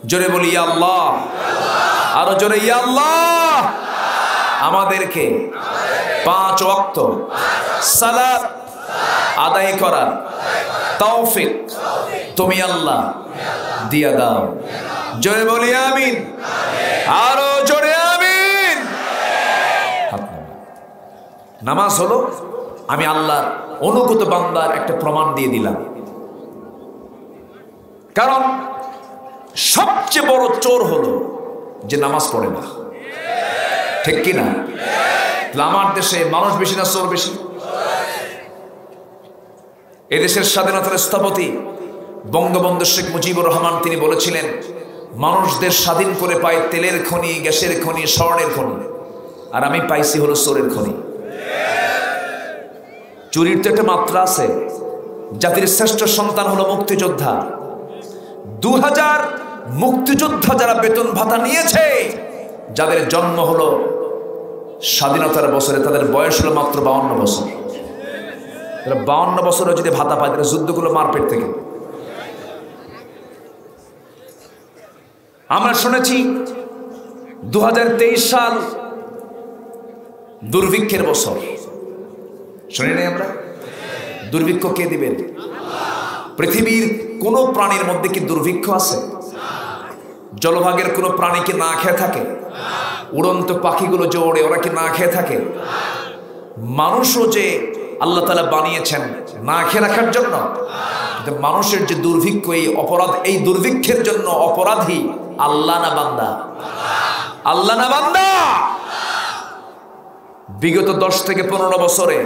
জোরে বলি ইয়া আল্লাহ, আরো জোরে ইয়া আল্লাহ। আমাদেরকে 5 ওয়াক্ত সালাত আদায় করার তৌফিক তুমি আল্লাহ দিয়া দাও। জোরে বলি আমিন, আরো জোরে আমিন। নামাজ হলো আমি আল্লাহর অনুগত বান্দার একটা প্রমাণ দিয়ে দিলাম। কারণ সবচেয়ে বড় চোর হলো যে নামাজ পড়ে না, ঠিক কিনা? আমার দেশে মানুষ বেশি না চোর বেশি? এদেশের স্বাধীনতার স্থপতি বঙ্গবন্ধু শেখ মুজিবুর রহমান তিনি বলেছিলেন, মানুষদের স্বাধীন করে পায় তেলের খনি, গ্যাসের খনি, স্বর্ণের খনি, আর আমি পাইছি হলো চোরের খনি। চুরির তো একটা মাত্রা আছে। জাতির শ্রেষ্ঠ সন্তান হলো মুক্তিযোদ্ধা। 2000 মুক্তিযোদ্ধা যারা বেতন ভাতা নিয়েছে, যাদের জন্ম হলো স্বাধীনতার বছরে, তাদের বয়স হলো মাত্র 52 বছর। 52 বছরে যদি ভাতা পায়, তারা যুদ্ধগুলো মারপেট থেকে। আমরা শুনেছি 2023 সাল দুর্ভিক্ষের বছর, শুনি নাই আমরা? দুর্ভিক্ষ কে দিবেন? পৃথিবীর কোন প্রাণীর মধ্যে কি দুর্ভিক্ষ আছে? জলভাগের কোন প্রাণী কি না খেয়ে থাকে? উড়ন্ত পাখিগুলো যে ওড়ে, ওরা কি না খেয়ে থাকে? মানুষও যে আল্লাহ তাআলা বানিয়েছেন না খেয়ে রাখার জন্য। মানুষের যে দুর্ভিক্ষ, এই অপরাধ, এই দুর্ভিক্ষের জন্য অপরাধী আল্লাহ না বান্দা? আল্লাহ না বান্দা? বিগত 10 থেকে 15 বছরে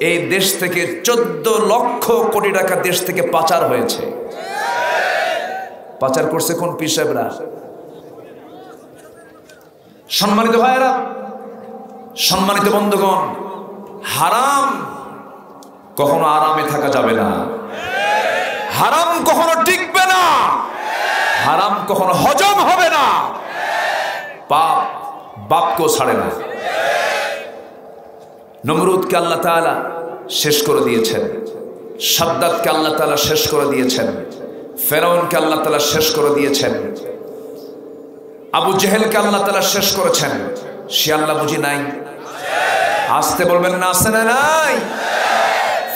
এই দেশ থেকে 14 লক্ষ কোটি টাকা দেশ থেকে পাচার হয়েছে। পাচার করছে কোন পীর সাহেবরা? সম্মানিত ভাইয়েরা, সম্মানিত বন্ধুগণ, হারাম কখনো আরামে থাকা যাবে না। হারাম কখনো টিকবে না। হারাম কখনো হজম হবে না। পাপ বাপকেও ছাড়ে না। নমরুদকে আল্লাহ তাআলা শেষ করে দিয়েছেন, সাদ্দাতকে আল্লাহ তাআলা শেষ করে দিয়েছেন, ফেরাউনকে আল্লাহ তাআলা শেষ করে দিয়েছেন, আবু জেহেলকে আল্লাহ তাআলা শেষ করেছেন। সে আল্লাহ বুঝি নাই? আসতে বলবেন না, আছে না নাই?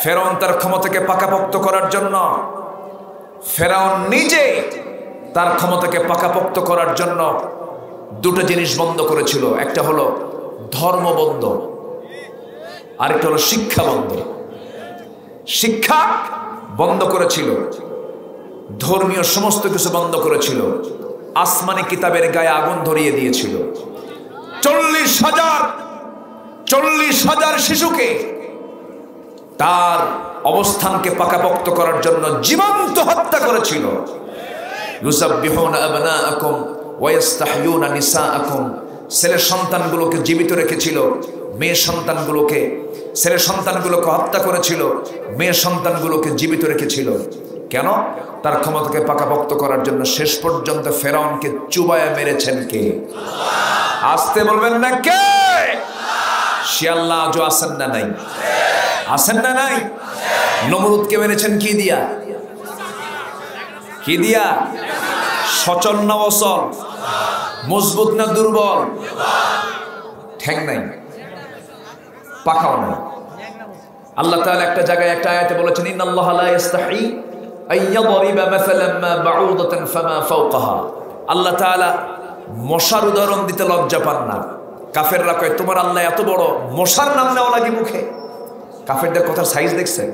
ফেরাউন তার ক্ষমতাকে পাকাপোক্ত করার জন্য, ফেরাউন নিজে তার ক্ষমতাকে পাকাপোক্ত করার জন্য 2টা জিনিস বন্ধ করেছিল। একটা হলো ধর্ম বন্ধ, আরেকটা হলো শিক্ষা বন্ধ। শিক্ষা বন্ধ করেছিল, ধর্মীয় সমস্ত কিছু বন্ধ করেছিল, আসমানি কিতাবের গায়ে আগুন ধরিয়ে দিয়েছিল। 40,000 শিশুকে তার অবস্থানকে পাকাপোক্ত করার জন্য জীবন্ত হত্যা করেছিল। ইউযাব্বিহুনা আবনাআকুম ওয়া ইস্তাহয়ুনা নিসাআকুম, ছেলে সন্তানগুলোকে জীবিত রেখেছিল, মেয়ে সন্তানগুলোকে, ছেলে সন্তানগুলোকে হত্যা করেছিল, মেয়ে সন্তানগুলোকে জীবিত রেখেছিল। কেন? তার ক্ষমতাকে পাকাপোক্ত করার জন্য। শেষ পর্যন্ত ফেরাউনকে চুবায়া মেরেছেন কে? আসতে বলবেন না কে? সে আল্লাহ আজও আছেন না নাই? আছেন না নাই? নমরুদকে মেরেছেন কি দিয়া? কি দিয়া? সচল না অচল? মজবুত না দুর্বল? ঠ্যাং নাই, পাখাও নাই। আল্লাহ তাআলা একটা জায়গায় একটা আয়াতে বলেছেন, ইন্নাল্লাহা লা ইস্তাহি আইয়াদরিবা মাসালান মা বাউদাতান ফামা ফাওকাহা। আল্লাহ তাআলা মশার উদাহরণ দিতে লজ্জা পান না। কাফেররা কয়, তোমার আল্লাহ এত বড়, মশার নাম নেওয়া লাগে মুখে। কাফেরদের কথার সাইজ দেখছেন?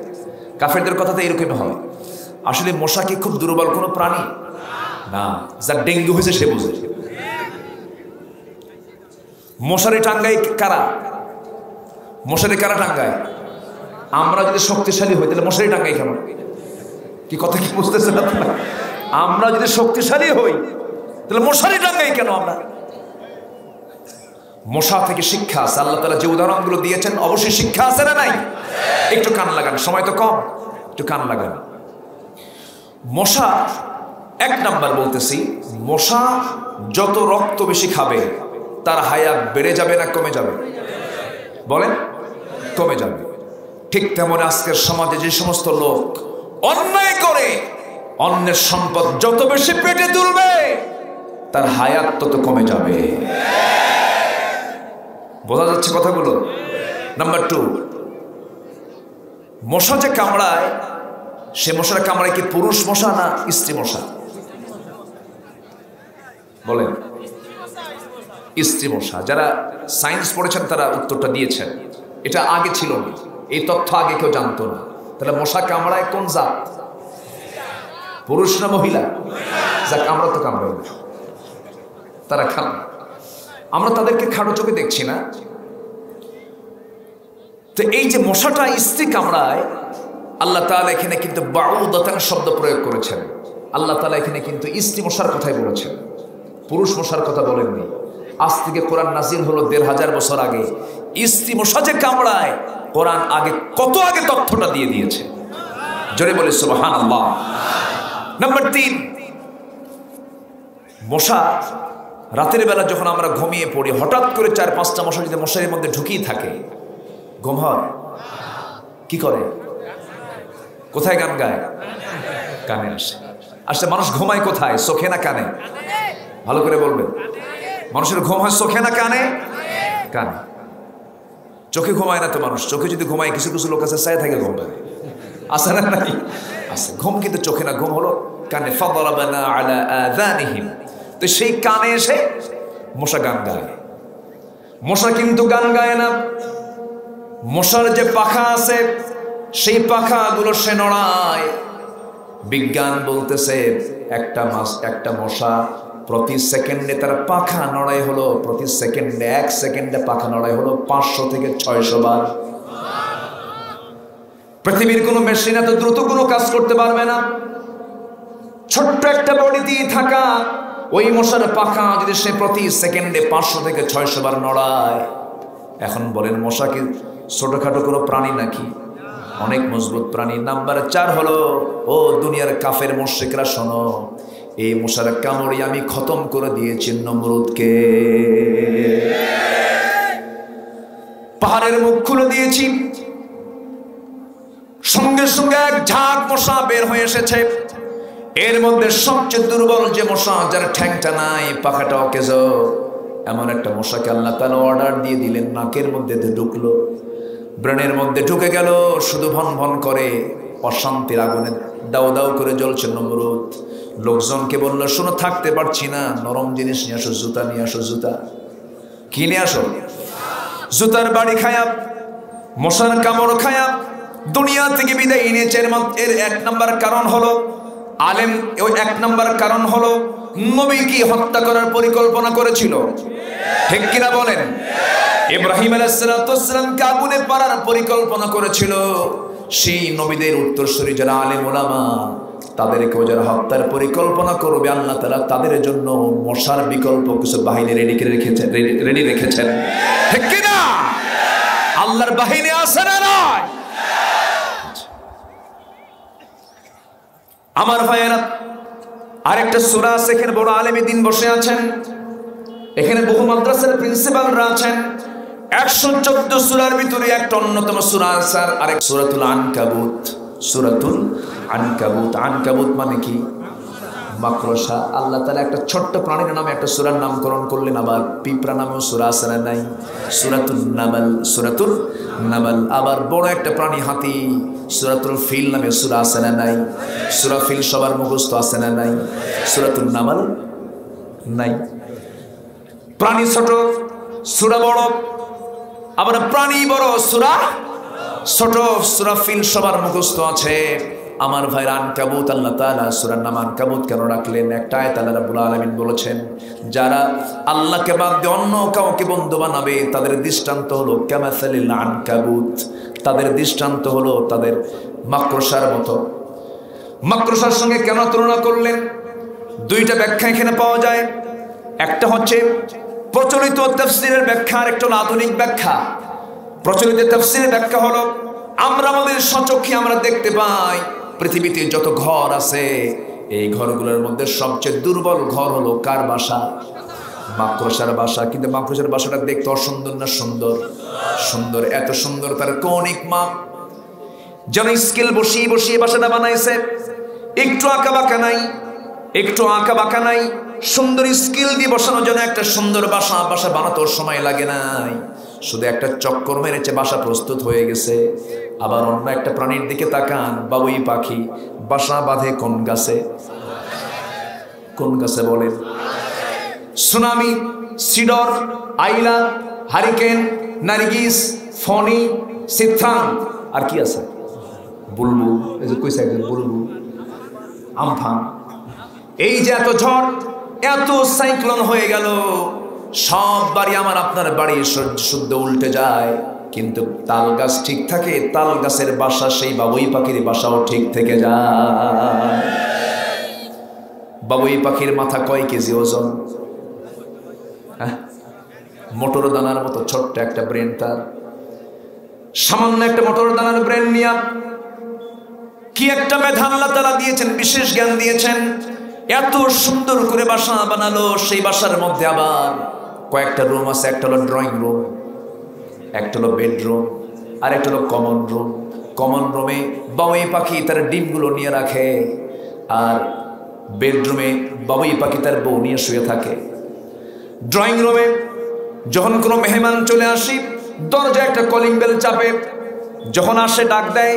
কাফেরদের কথা তো এরকম হয়। আসলে মশা কি খুব দুর্বল কোনো প্রাণী না? যার ডেঙ্গু হয়েছে সে বুঝে। মশারি টাঙ্গাই কারা? মশারি কারা টাঙ্গায়? আমরা যদি শক্তিশালী হই তাহলে মশারি টাঙ্গাই কেন? কি কথা কি বুঝতেছেন আপনারা? আমরা যদি শক্তিশালী হই তাহলে মশারি টাঙ্গাই কেন আমরা? মশা থেকে শিক্ষা আছে। আল্লাহ তাআলা যে উদাহরণগুলো দিয়েছেন অবশ্যই শিক্ষা আছে না নাই? একটু কান লাগান, সময় তো কম, একটু কান লাগান। মশা, এক নাম্বার বলতেছি, মশা যত রক্ত বেশি খাবে তার হায়াত বেড়ে যাবে না কমে যাবে? বলেন, কমে যাবে। ঠিক তেমন আজকের সমাজে যে সমস্ত লোক অন্যায় করে অন্যের সম্পদ যত বেশি পেটে তুলবে তার হায়াত তত কমে যাবে। বোঝা যাচ্ছে কথাগুলো? নাম্বার 2, মশা যে কামড়ায়, সে মশার কামড়ায় কি পুরুষ মশা না স্ত্রী মশা? বলেন। স্ত্রী মশা। যারা সায়েন্স পড়েছেন তারা উত্তরটা দিয়েছেন। এটা আগে ছিল না, এই তথ্য আগে কেউ জানতো না। তাহলে মশা কামড়ায় কোন জাত? পুরুষ না মহিলা? যাক, আমরা তো কামড়াই না, তারা খান। আমরা তাদেরকে খাটো চোখে দেখছি না। তো এই যে মশাটা স্ত্রী কামড়ায়, আল্লাহ তাআলা এখানে কিন্তু বাউদাতান শব্দ প্রয়োগ করেছেন। আল্লাহ তাআলা এখানে কিন্তু স্ত্রী মশার কথাই বলেছেন, পুরুষ মশার কথা বলেননি। আজ থেকে কোরআন নাজিল হলো 1500 বছর আগে। স্ত্রী মশা যে কামড়ায়, কোরআন আগে কত আগে তথ্যটা দিয়ে দিয়েছে। জোরে বলে সুবহানাল্লাহ। নাম্বার 3, মশা রাতের বেলা যখন আমরা ঘুমিয়ে পড়ি, হঠাৎ করে 4-5টা মশা যদি মশারির মধ্যে ঢুকিয়ে থাকে, ঘুম হয়? কি করে? কোথায় গান গায়? কানে আসে। আসলে মানুষ ঘুমায় কোথায়? চোখে না কানে? ভালো করে বলবেন। মানুষের ঘুম হয় চোখে না কানে? কানে। চোখে ঘুমায় না তো মানুষ। চোখে যদি ঘুমায়, কিছু কিছু লোক আছে চাই থাকে ঘুম পাবে, আছে না নাকি? আছে। ঘুম কিন্তু চোখে না, ঘুম হলো কানে। ফাদরাবানা আলা আযানিহিম। তো সেই কানে এসে মশা গান গায়। মশা কিন্তু গান গায় না। মশার যে পাখা আছে সেই পাখাগুলো সে নড়ায়। বিজ্ঞান বলতেছে একটা মশা প্রতি সেকেন্ডে তার পাখা নড়াই হলো, প্রতি সেকেন্ডে 1 সেকেন্ডে পাখা নড়াই হলো 500 থেকে 600 বার। পৃথিবীর কোনো মেশিন এত দ্রুত কোনো কাজ করতে পারবে না। ছোট্ট একটা বডি দিয়ে থাকা ওই মশার পাখা যদি সে প্রতি সেকেন্ডে 500 থেকে 600 বার নড়ায়, এখন বলেন মশা কি ছোটখাটো কোনো প্রাণী নাকি? অনেক মজবুত প্রাণী। নাম্বার 4 হলো, ও দুনিয়ার কাফের মুশরিকরা শোনো, এই মশার কামড়ে আমি খতম করে দিয়েছি নমরুদকে। পাহাড়ের মুখ খুলে দিয়েছি। সঙ্গে সঙ্গে এক ঝাঁক মশা বের হয়ে এসেছে। এর মধ্যে সবচেয়ে দুর্বল যে মশা, যার ঠ্যাংটা নাই, পাখাটা অকেজ, এমন একটা মশাকে আল্লাহ তাআলা অর্ডার দিয়ে দিলেন, নাকের মধ্যে ঢুকলো, ব্রেনের মধ্যে ঢুকে গেল, শুধু ভন ভন করে অশান্তির আগুনে দাউ দাউ করে জ্বলছে নমরুদ। লোকজনকে বললো, শোনো, থাকতে পারছি না, নরম জিনিস নিয়ে আসো, জুতা নিয়ে আসো। জুতা কি নিয়ে আসো? জুতার বাড়ি খায়া, মশার কামড় খায়া দুনিয়া থেকে বিদায় নিয়েছে। এর 1 নাম্বার কারণ হলো আলেম ওই এক নম্বর কারণ হলো নবীকে হত্যা করার পরিকল্পনা করেছিল, ঠিক কিনা বলেন? ইব্রাহিম আলাইহিস সালামকে আগুনে পাড়ার পরিকল্পনা করেছিল। সেই নবীদের উত্তরসূরি যারা আলেম ওলামা, তাদেরকেও যারা হত্যার পরিকল্পনা করবে আল্লাহ তাআলা তাদের জন্য মশার বিকল্প কিছু বাহিনী রেডি রেখেছেন, ঠিক কিনা? আল্লাহর বাহিনী আছে না নয়? আমার ভাইয়েরা, আরেকটা সূরা আছে, এখানে বড় আলেমে দ্বীন বসে আছেন, এখানে বহু মাদ্রাসার প্রিন্সিপালরা আছেন। 114 সূরার ভিতরে একটা অন্যতম সূরা আছে, আরেক সূরাতুল আনকাবুত। সূরাতুল আনকাবুত, আনকাবুত মানে কি? মাকড়সা। আল্লাহ তাআলা একটা ছোট্ট প্রাণীর নামে একটা সূরার নামকরণ করলেন, আবার পিঁপড়া নামেও সূরা আছে না নাই? সূরাতুল নামাল, সূরাতুল নামাল। আবার বড় একটা প্রাণী হাতি, সূরাতুল ফিল নামে সূরা আছে না নাই? সূরা ফিল সবার মুখস্থ আছে না নাই? সূরাতুল নামাল নাই। প্রাণী ছোট, সূরা বড়, আবার প্রাণী বড়, সূরা ছোট। সূরা ফিল সবার মুখস্থ আছে। আমার ভাই, আনকাবুত আল্লাহ তাআলা সূরার নাম আনকাবুত কেন রাখলেন? একটা আয়াত আল্লাহ রাব্বুল আলামিন বলেছেন, যারা আল্লাহকে বাদ দিয়ে অন্য কাউকে বন্ধু বানাবে তাদের দৃষ্টান্ত হলো কামাসালিল আনকাবুত, তাদের দৃষ্টান্ত হলো তাদের মাকড়সার মতো। মাকড়সার সঙ্গে কেন তুলনা করলেন? দুইটা ব্যাখ্যা এখানে পাওয়া যায়। একটা হচ্ছে প্রচলিত তাফসীরের ব্যাখ্যা, আর একটা হলো আধুনিক ব্যাখ্যা। প্রচলিত তাফসীরের ব্যাখ্যা হলো, আমরা আমাদের স্বচক্ষে আমরা দেখতে পাই পৃথিবীতে যত ঘর আছে, এই ঘরগুলোর মধ্যে সবচেয়ে দুর্বল ঘর হলো কার বাসা? মাকড়সার বাসা। কিন্তু মাকড়সার বাসাটা দেখতে অসুন্দর না সুন্দর? সুন্দর। এত সুন্দর তার কৌণিক মাপ, যেন স্কেল বসিয়ে বসিয়ে বাসাটা বানাইছে, একটু আঁকা বাঁকা নাই, একটু আঁকা বাঁকা নাই, সুন্দর স্কেল দিয়ে বসানো যেন একটা সুন্দর বাসা। বাসা বানাতেও সময় লাগে নাই, শুধু একটা চক্কর মেরেছে বাসা প্রস্তুত হয়ে গেছে। আবার অন্য একটা প্রাণীর দিকে তাকান, বাবুই পাখি বাসা বাঁধে কোন গাছে? কোন গাছে বলেন? সুনামি, সিডর, আইলা, হারিকেন, নার্গিস, ফনি, সিত্রান, আর কি আছে? বুলবুল। এই যে কইছে একজন বুলবুল, আমফান। এই যে এত ঝড়, এত সাইক্লোন হয়ে গেল, সব বাড়ি আমার আপনার বাড়ি শুদ্ধ উল্টে যায়, কিন্তু তাল গাছ ঠিক থাকে। তাল গাছের বাসা, সেই বাবুই পাখির বাসাও ঠিক থেকে যায়। বাবুই পাখির মাথা কয় কেজি ওজন? মোটর দানার মতো ছোট্ট একটা ব্রেন তার। সামান্য একটা মোটর দানার ব্রেন নিয়ে কি একটা মেধা আল্লাহ তাআলা দিয়েছেন, বিশেষ জ্ঞান দিয়েছেন। এত সুন্দর করে বাসা বানালো। সেই বাসার মধ্যে আবার কয়েকটা রুম আছে। একটা হলো ড্রয়িং রুম, একটা হলো বেডরুম, আর একটা হলো কমন রুম। কমন রুমে বাবুই পাখি তার ডিমগুলো নিয়ে রাখে, আর বেডরুমে বাবুই পাখি তার বউ নিয়ে শুয়ে থাকে। ড্রয়িং রুমে যখন কোনো মেহমান চলে আসি, দরজায় একটা কলিং বেল চাপে, যখন আসে ডাক দেয়,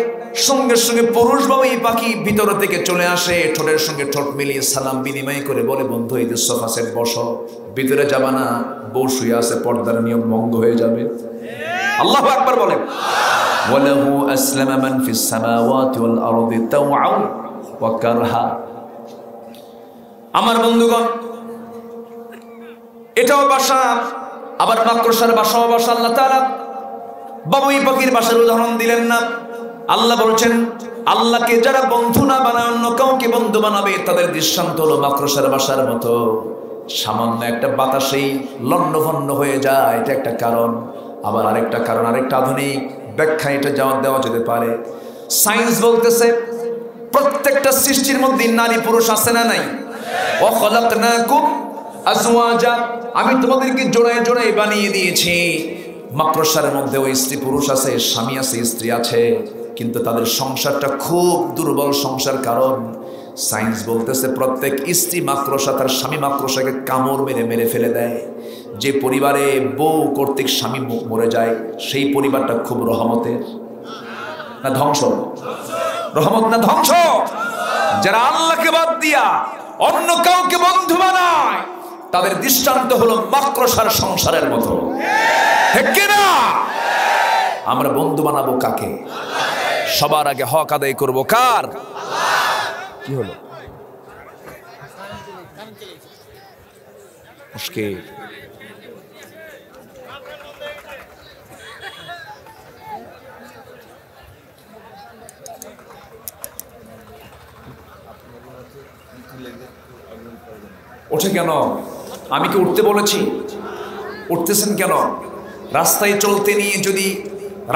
সঙ্গে সঙ্গে পুরুষ বাবুই পাখি ভিতর থেকে চলে আসে, ঠোঁটের সঙ্গে ঠোঁট মিলিয়ে সালাম বিনিময় করে বলে, বন্ধু এই যে সোফা সেট বসো, ভিতরে যাবা না, বউ শুয়ে আছে, পর্দার নিয়ম ভঙ্গ হয়ে যাবে। আল্লাহু আকবার বলেন। ওয়ালাহু আসলামা মান ফিস সামাওয়াতি ওয়াল আরদি তাওআন ওয়া কারহা। আমার বন্ধুগণ, এটাও বাসা, আবার মাকড়সার বাসাও বাসা। আল্লাহ তাআলা বাবুই পাখির বাসার উদাহরণ দিলেন না। আল্লাহ বলছেন, আল্লাহকে যারা বন্ধু না বানায় অন্য কাউকে বন্ধু বানাবে তাদের দৃষ্টান্ত হলো মাকড়সার বাসার মতো। সামান্য একটা বাতাসেই লণ্ডভণ্ড হয়ে যায়, এটা একটা কারণ। আবার আরেকটা কারণ, আরেকটা আধুনিক ব্যাখ্যা এটা দেওয়া যেতে পারে। সায়েন্স বলতেছে প্রত্যেকটা সৃষ্টির মধ্যে নারী পুরুষ আছে না নাই? ওয়া খালাকনাকুম আজওয়াজা, আমি তোমাদেরকে জোড়ায় জোড়ায় বানিয়ে দিয়েছি। মাকড়সার মধ্যে ওই স্ত্রী পুরুষ আছে, স্বামী আছে, স্ত্রী আছে, কিন্তু তাদের সংসারটা খুব দুর্বল সংসার। কারণ সায়েন্স বলতেছে প্রত্যেক স্ত্রী মাকড়সা তার স্বামী মাকড়সাকে কামড় মেরে ফেলে দেয়। যে পরিবারে বউ কর্তৃক স্বামী মরে যায়, সেই পরিবারটা খুব রহমতের না ধ্বংস? রহমত না ধ্বংস? যারা আল্লাহকে বাদ দিয়া অন্য কাউকে বন্ধু বানায় তাদের দৃষ্টান্ত হলো মাকড়সার সংসারের মতো, ঠিক কিনা? আমরা বন্ধু বানাবো কাকে? সবার আগে হক আদায় করবো কার? কি হলো? মুশকিল। ওঠে কেন? আমি কি উঠতে বলেছি? উঠতেছেন কেন? রাস্তায় চলতে নিয়ে যদি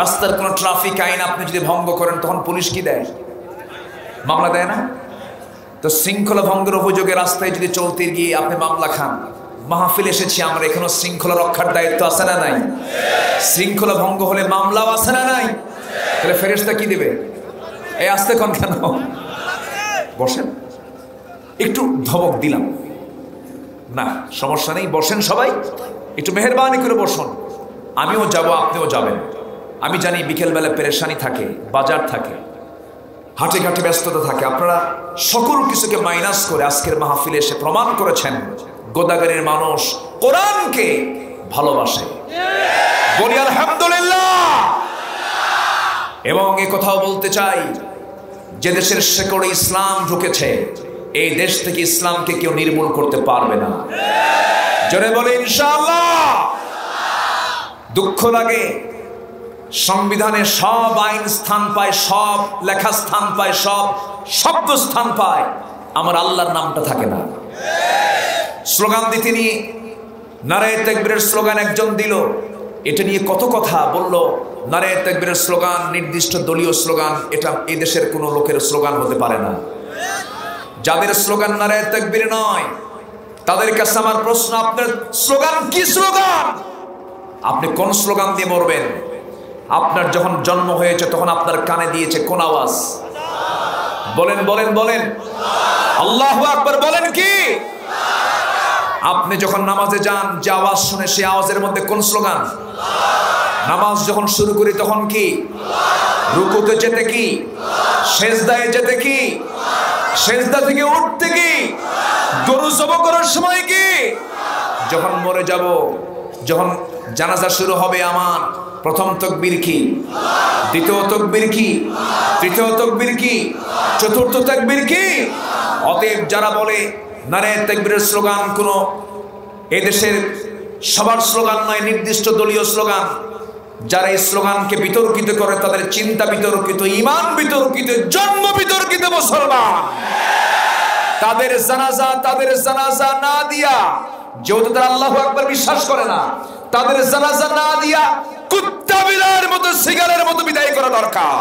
রাস্তার কোনো ট্রাফিক আইন আপনি যদি ভঙ্গ করেন তখন পুলিশ কি দেয়? মামলা দেয় না? তো শৃঙ্খলা ভঙ্গের অভিযোগে রাস্তায় যদি চলতে গিয়ে আপনি মামলা খান, মাহফিল এসেছি আমরা, এখানেও শৃঙ্খলা রক্ষার দায়িত্ব আছে না নাই? শৃঙ্খলা ভঙ্গ হলে মামলাও আছে না নাই? তাহলে ফেরেশতা কি দেবে? এই আসতে কোন কেন? বসেন, একটু ধমক দিলাম না, সমস্যা নেই, বসেন সবাই, একটু মেহেরবানি করে বসুন। আমিও যাব, আপনিও যাবেন। আমি জানি বিকেলবেলা পেরেশানি থাকে, বাজার থাকে, হাটে ঘাটে ব্যস্ততা থাকে। আপনারা সকল কিছুকে মাইনাস করে আজকের মাহফিলে এসে প্রমাণ করেছেন গোদাগাড়ির মানুষ কোরআনকে ভালোবাসে। বলি আলহামদুলিল্লাহ। এবং এ কথাও বলতে চাই, যে দেশের শেকড়ে ইসলাম ঢুকেছে এই দেশ থেকে ইসলামকে কেউ নির্মূল করতে পারবে না। জোরে বলে ইনশাআল্লাহ। দুঃখ লাগে সংবিধানে সব আইন স্থান পায়, সব লেখা স্থান পায়, সব শব্দ স্থান পায়, আমার আল্লাহর নামটা থাকে না। স্লোগান দিতে নিয়ে নারায়ে তাকবীরের স্লোগান একজন দিল, এটা নিয়ে কত কথা বলল। নারায়ে তাকবীরের স্লোগান নির্দিষ্ট দলীয় স্লোগান, এটা এই দেশের কোনো লোকের স্লোগান হতে পারে না। যাদের স্লোগান নারায়ে তাকবীর নয় তাদের কাছে আমার প্রশ্ন, আপনার স্লোগান কি স্লোগান? আপনি কোন স্লোগান দিয়ে মরবেন? আপনার যখন জন্ম হয়েছে তখন আপনার কানে দিয়েছে কোন আওয়াজ? বলেন বলেন বলেন, আল্লাহু আকবার বলেন কি? আপনি যখন নামাজে যান যে আওয়াজ শুনে সেই আওয়াজের মধ্যে কোন স্লোগান? নামাজ যখন শুরু করি তখন কি? রুকুতে যেতে কি? সেজদায় যেতে কি? সেজদা থেকে উঠতে কি? গরু জবাই করার সময় কি? যখন মরে যাব, যখন জানাজা শুরু হবে আমার, প্রথম তাকবীর কি? দ্বিতীয় তাকবীর কি? তৃতীয় তাকবীর কি? চতুর্থ তাকবীর কি? অতএব যারা বলে নারায়ে তাকবীরের স্লোগান কোনো এদেশের সবার স্লোগান নয়, নির্দিষ্ট দলীয় স্লোগান, যারা এই স্লোগানকে বিতর্কিত করে তাদের চিন্তা বিতর্কিত, ঈমান বিতর্কিত, জন্ম বিতর্কিত মুসলমান। তাদের জানাজা না দিয়া, যেহেতু তারা আল্লাহু আকবার বিশ্বাস করে না, তাদের জানাজা না দিয়া কুত্তা বিলার মতো, সিগারের মতো বিদায় করা দরকার।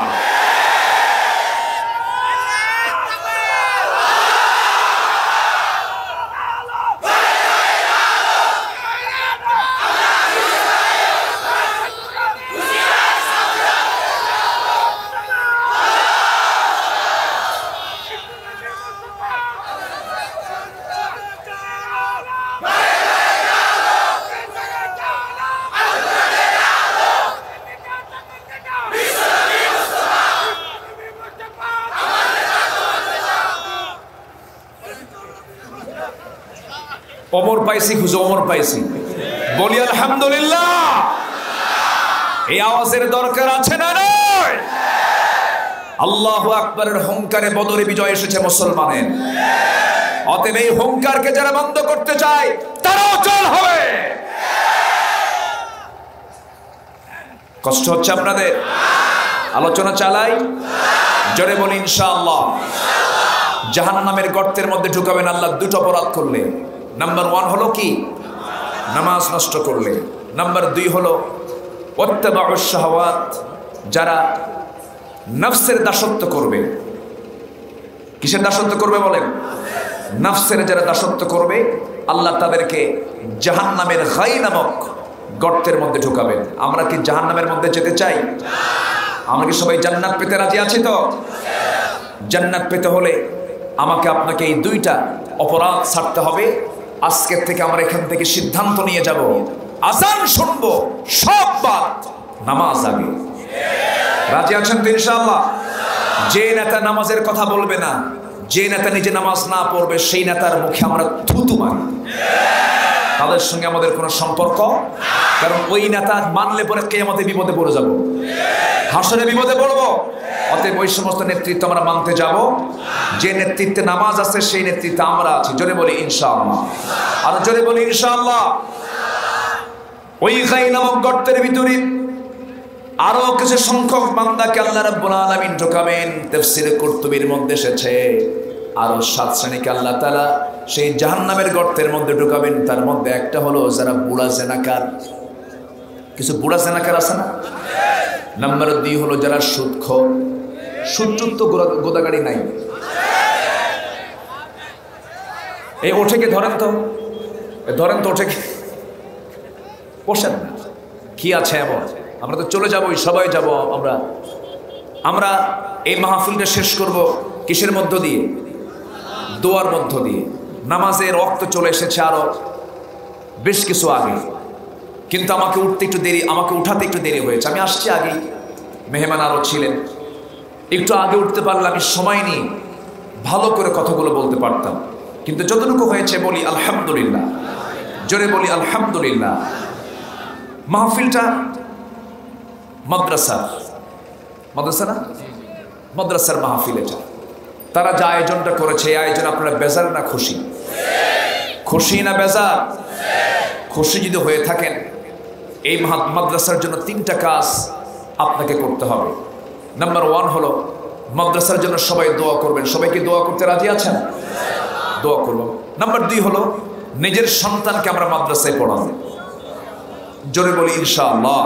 ওমর পাইছি, খুঁজে ওমর পাইছি। বলি আলহামদুলিল্লাহ। এই আওয়াজের দরকার আছে না নয়? আল্লাহু আকবারের হুঙ্কারে বদরে বিজয় এসেছে মুসলমানের। অতএব এই হুঙ্কারকে যারা বন্ধ করতে চায় তারাও চল হবে। কষ্ট হচ্ছে আপনাদের? আলোচনা চালাই, জোরে বলি ইনশাআল্লাহ। জাহান্নামের গর্তের মধ্যে ঢুকাবেন আল্লাহ দুটো অপরাধ করলে। নাম্বার 1 হলো কি? নামাজ নষ্ট করলে। নাম্বার 2 হলো ওয়াত্তাবাউশ শাহাওয়াত, যারা নফসের দাসত্ব করবে। কিসের দাসত্ব করবে বলেন? নফসের যারা দাসত্ব করবে আল্লাহ তাদেরকে জাহান্নামের গাই নামক গর্তের মধ্যে ঢুকাবেন। আমরা কি জাহান্নামের মধ্যে যেতে চাই? আমরা কি সবাই জান্নাত পেতে রাজি আছি তো? জান্নাত পেতে হলে আমাকে আপনাকে এই দুইটা অপরাধ ছাড়তে হবে। আজকের থেকে আমরা এখান থেকে সিদ্ধান্ত নিয়ে যাব, আযান শুনবো সব বাদ, নামাজ আগে। রাজি আছেন তো ইনশাআল্লাহ? যে নেতা নামাজের কথা বলবে না, যে নেতা নিজে নামাজ না পড়বে, সেই নেতার মুখে আমরা থুতু মারি। তাদের সঙ্গে আমাদের কোনো সম্পর্ক, কারণ ওই নেতা মানলে পরে কিয়ামতে বিপদে পড়ে যাব, হাসরে বিপদে পড়বো। অতএব ওই সমস্ত নেতৃত্ব আমরা মানতে যাব যে নেতৃত্বে নামাজ আছে, সেই নেতৃত্বে আমরা আছি। জোরে বলি ইনশাআল্লাহ, আর জোরে বলি ইনশাআল্লাহ। ওই খাই নামক গর্তের ভিতরে আরো কিছু সংখ্যক বান্দাকে আল্লাহ রাব্বুল আলামিন ঢোকাবেন। তাফসীরে কুরতুবীর মধ্যে এসেছে আরো 7 শ্রেণীকে আল্লাহ তাআলা সেই জাহান্নামের গর্তের মধ্যে ঢোকাবেন। তার মধ্যে একটা হলো যারা বুড়া জেনাকার। কিছু বুড়া জেনাকার আছে না? নাম্বার 2 হলো যারা সুদখোর। সুদযুক্ত গোদাগাড়ি নাই। এই ওঠেকে ধরেন তো, ধরেন তো ওঠেকে, বসেন না। কি আছে এমন? আমরা তো চলে যাবো, সবাই যাব। আমরা এই মাহফিলটা শেষ করব কিসের মধ্য দিয়ে? দোয়ার মধ্য দিয়ে। নামাজের ওয়াক্ত চলে এসেছে আরো বেশ কিছু আগে, কিন্তু আমাকে উঠাতে একটু দেরি হয়েছে। আমি আসছি আগেই, মেহমান আরো ছিলেন, একটু আগে উঠতে পারলে আমি সময় নিয়ে ভালো করে কথাগুলো বলতে পারতাম। কিন্তু যতটুকু হয়েছে বলি আলহামদুলিল্লাহ, জোরে বলি আলহামদুলিল্লাহ। মাহফিলটা মাদ্রাসা না, মাদ্রাসার মাহফিল। এটা তারা যে আয়োজনটা করেছে, এই আয়োজন আপনারা বেজার না খুশি? খুশি না বেজার? খুশি যদি হয়ে থাকেন, এই মাদ্রাসার জন্য 3টা কাজ আপনাকে করতে হবে। নাম্বার 1 হলো মাদ্রাসার জন্য সবাই দোয়া করবেন। সবাইকে দোয়া করতে রাজি আছেন? দোয়া করব। নাম্বার 2 হলো নিজের সন্তানকে আমরা মাদ্রাসায় পড়াবো। জোরে বলি ইনশাআল্লাহ।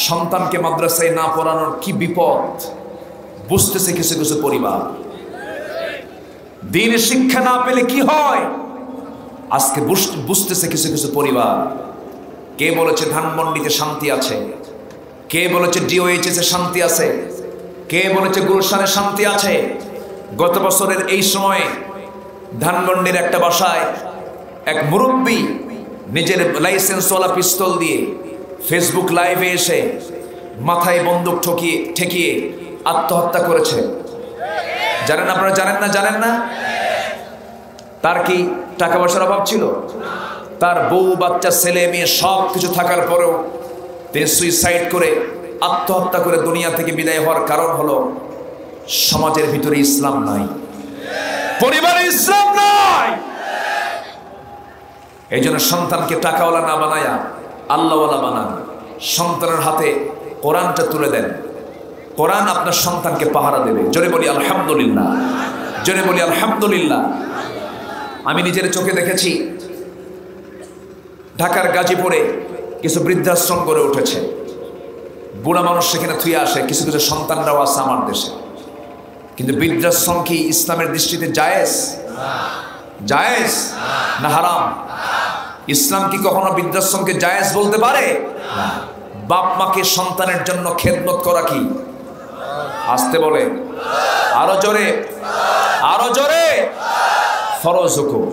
সন্তানকে মাদ্রাসায় না পড়ানোর কি বিপদ বুঝতেছে কিছু কিছু পরিবার। দ্বীনের শিক্ষা না পেলে কি হয় আজকে বুঝতেছে কিছু কিছু পরিবার। কে বলেছে ধানমন্ডিতে শান্তি আছে? কে বলেছে ডিওএইচএস এ শান্তি আছে? কে বলেছে গুলশানে শান্তি আছে? গত বছরের এই সময়ে ধানমন্ডির একটা বাসায় এক মুরব্বী নিজের লাইসেন্সওয়ালা পিস্তল দিয়ে ফেসবুক লাইভে এসে মাথায় বন্দুক ঠেকিয়ে আত্মহত্যা করেছে। জানেন আপনারা? জানেন না? তার কি টাকা পয়সার অভাব ছিল? তার বউ বাচ্চা ছেলে মেয়ে সব কিছু থাকার পরেও তিনি সুইসাইড করে আত্মহত্যা করে দুনিয়া থেকে বিদায় হওয়ার কারণ হলো সমাজের ভিতরে ইসলাম নাই, পরিবারে ইসলাম নাই। এই জন্য সন্তানকে টাকাওয়ালা না বানায়া আল্লাহওয়ালা বানান। সন্তানের হাতে কোরআনটা তুলে দেন, কোরআন আপনার সন্তানকে পাহারা দেবে। জোরে বলি আলহামদুলিল্লাহ, জোরে বলি আলহামদুলিল্লাহ। আমি নিজের চোখে দেখেছি ঢাকার গাজীপুরে কিছু বৃদ্ধাশ্রম গড়ে উঠেছে। বুড়া মানুষ সেখানে থুয়ে আসে, কিছু কিছু সন্তানরাও আছে আমার দেশে। কিন্তু বৃদ্ধাশ্রম কি ইসলামের দৃষ্টিতে জায়েজ? জায়েজ না হারাম? ইসলাম কি কখনো বৃদ্ধাশ্রমকে জায়েজ বলতে পারে? বাপ মাকে সন্তানের জন্য খেদমত করা কি? আসতে বলে, আরো জোরে, আরো জোরে। ফরজ হুকুম।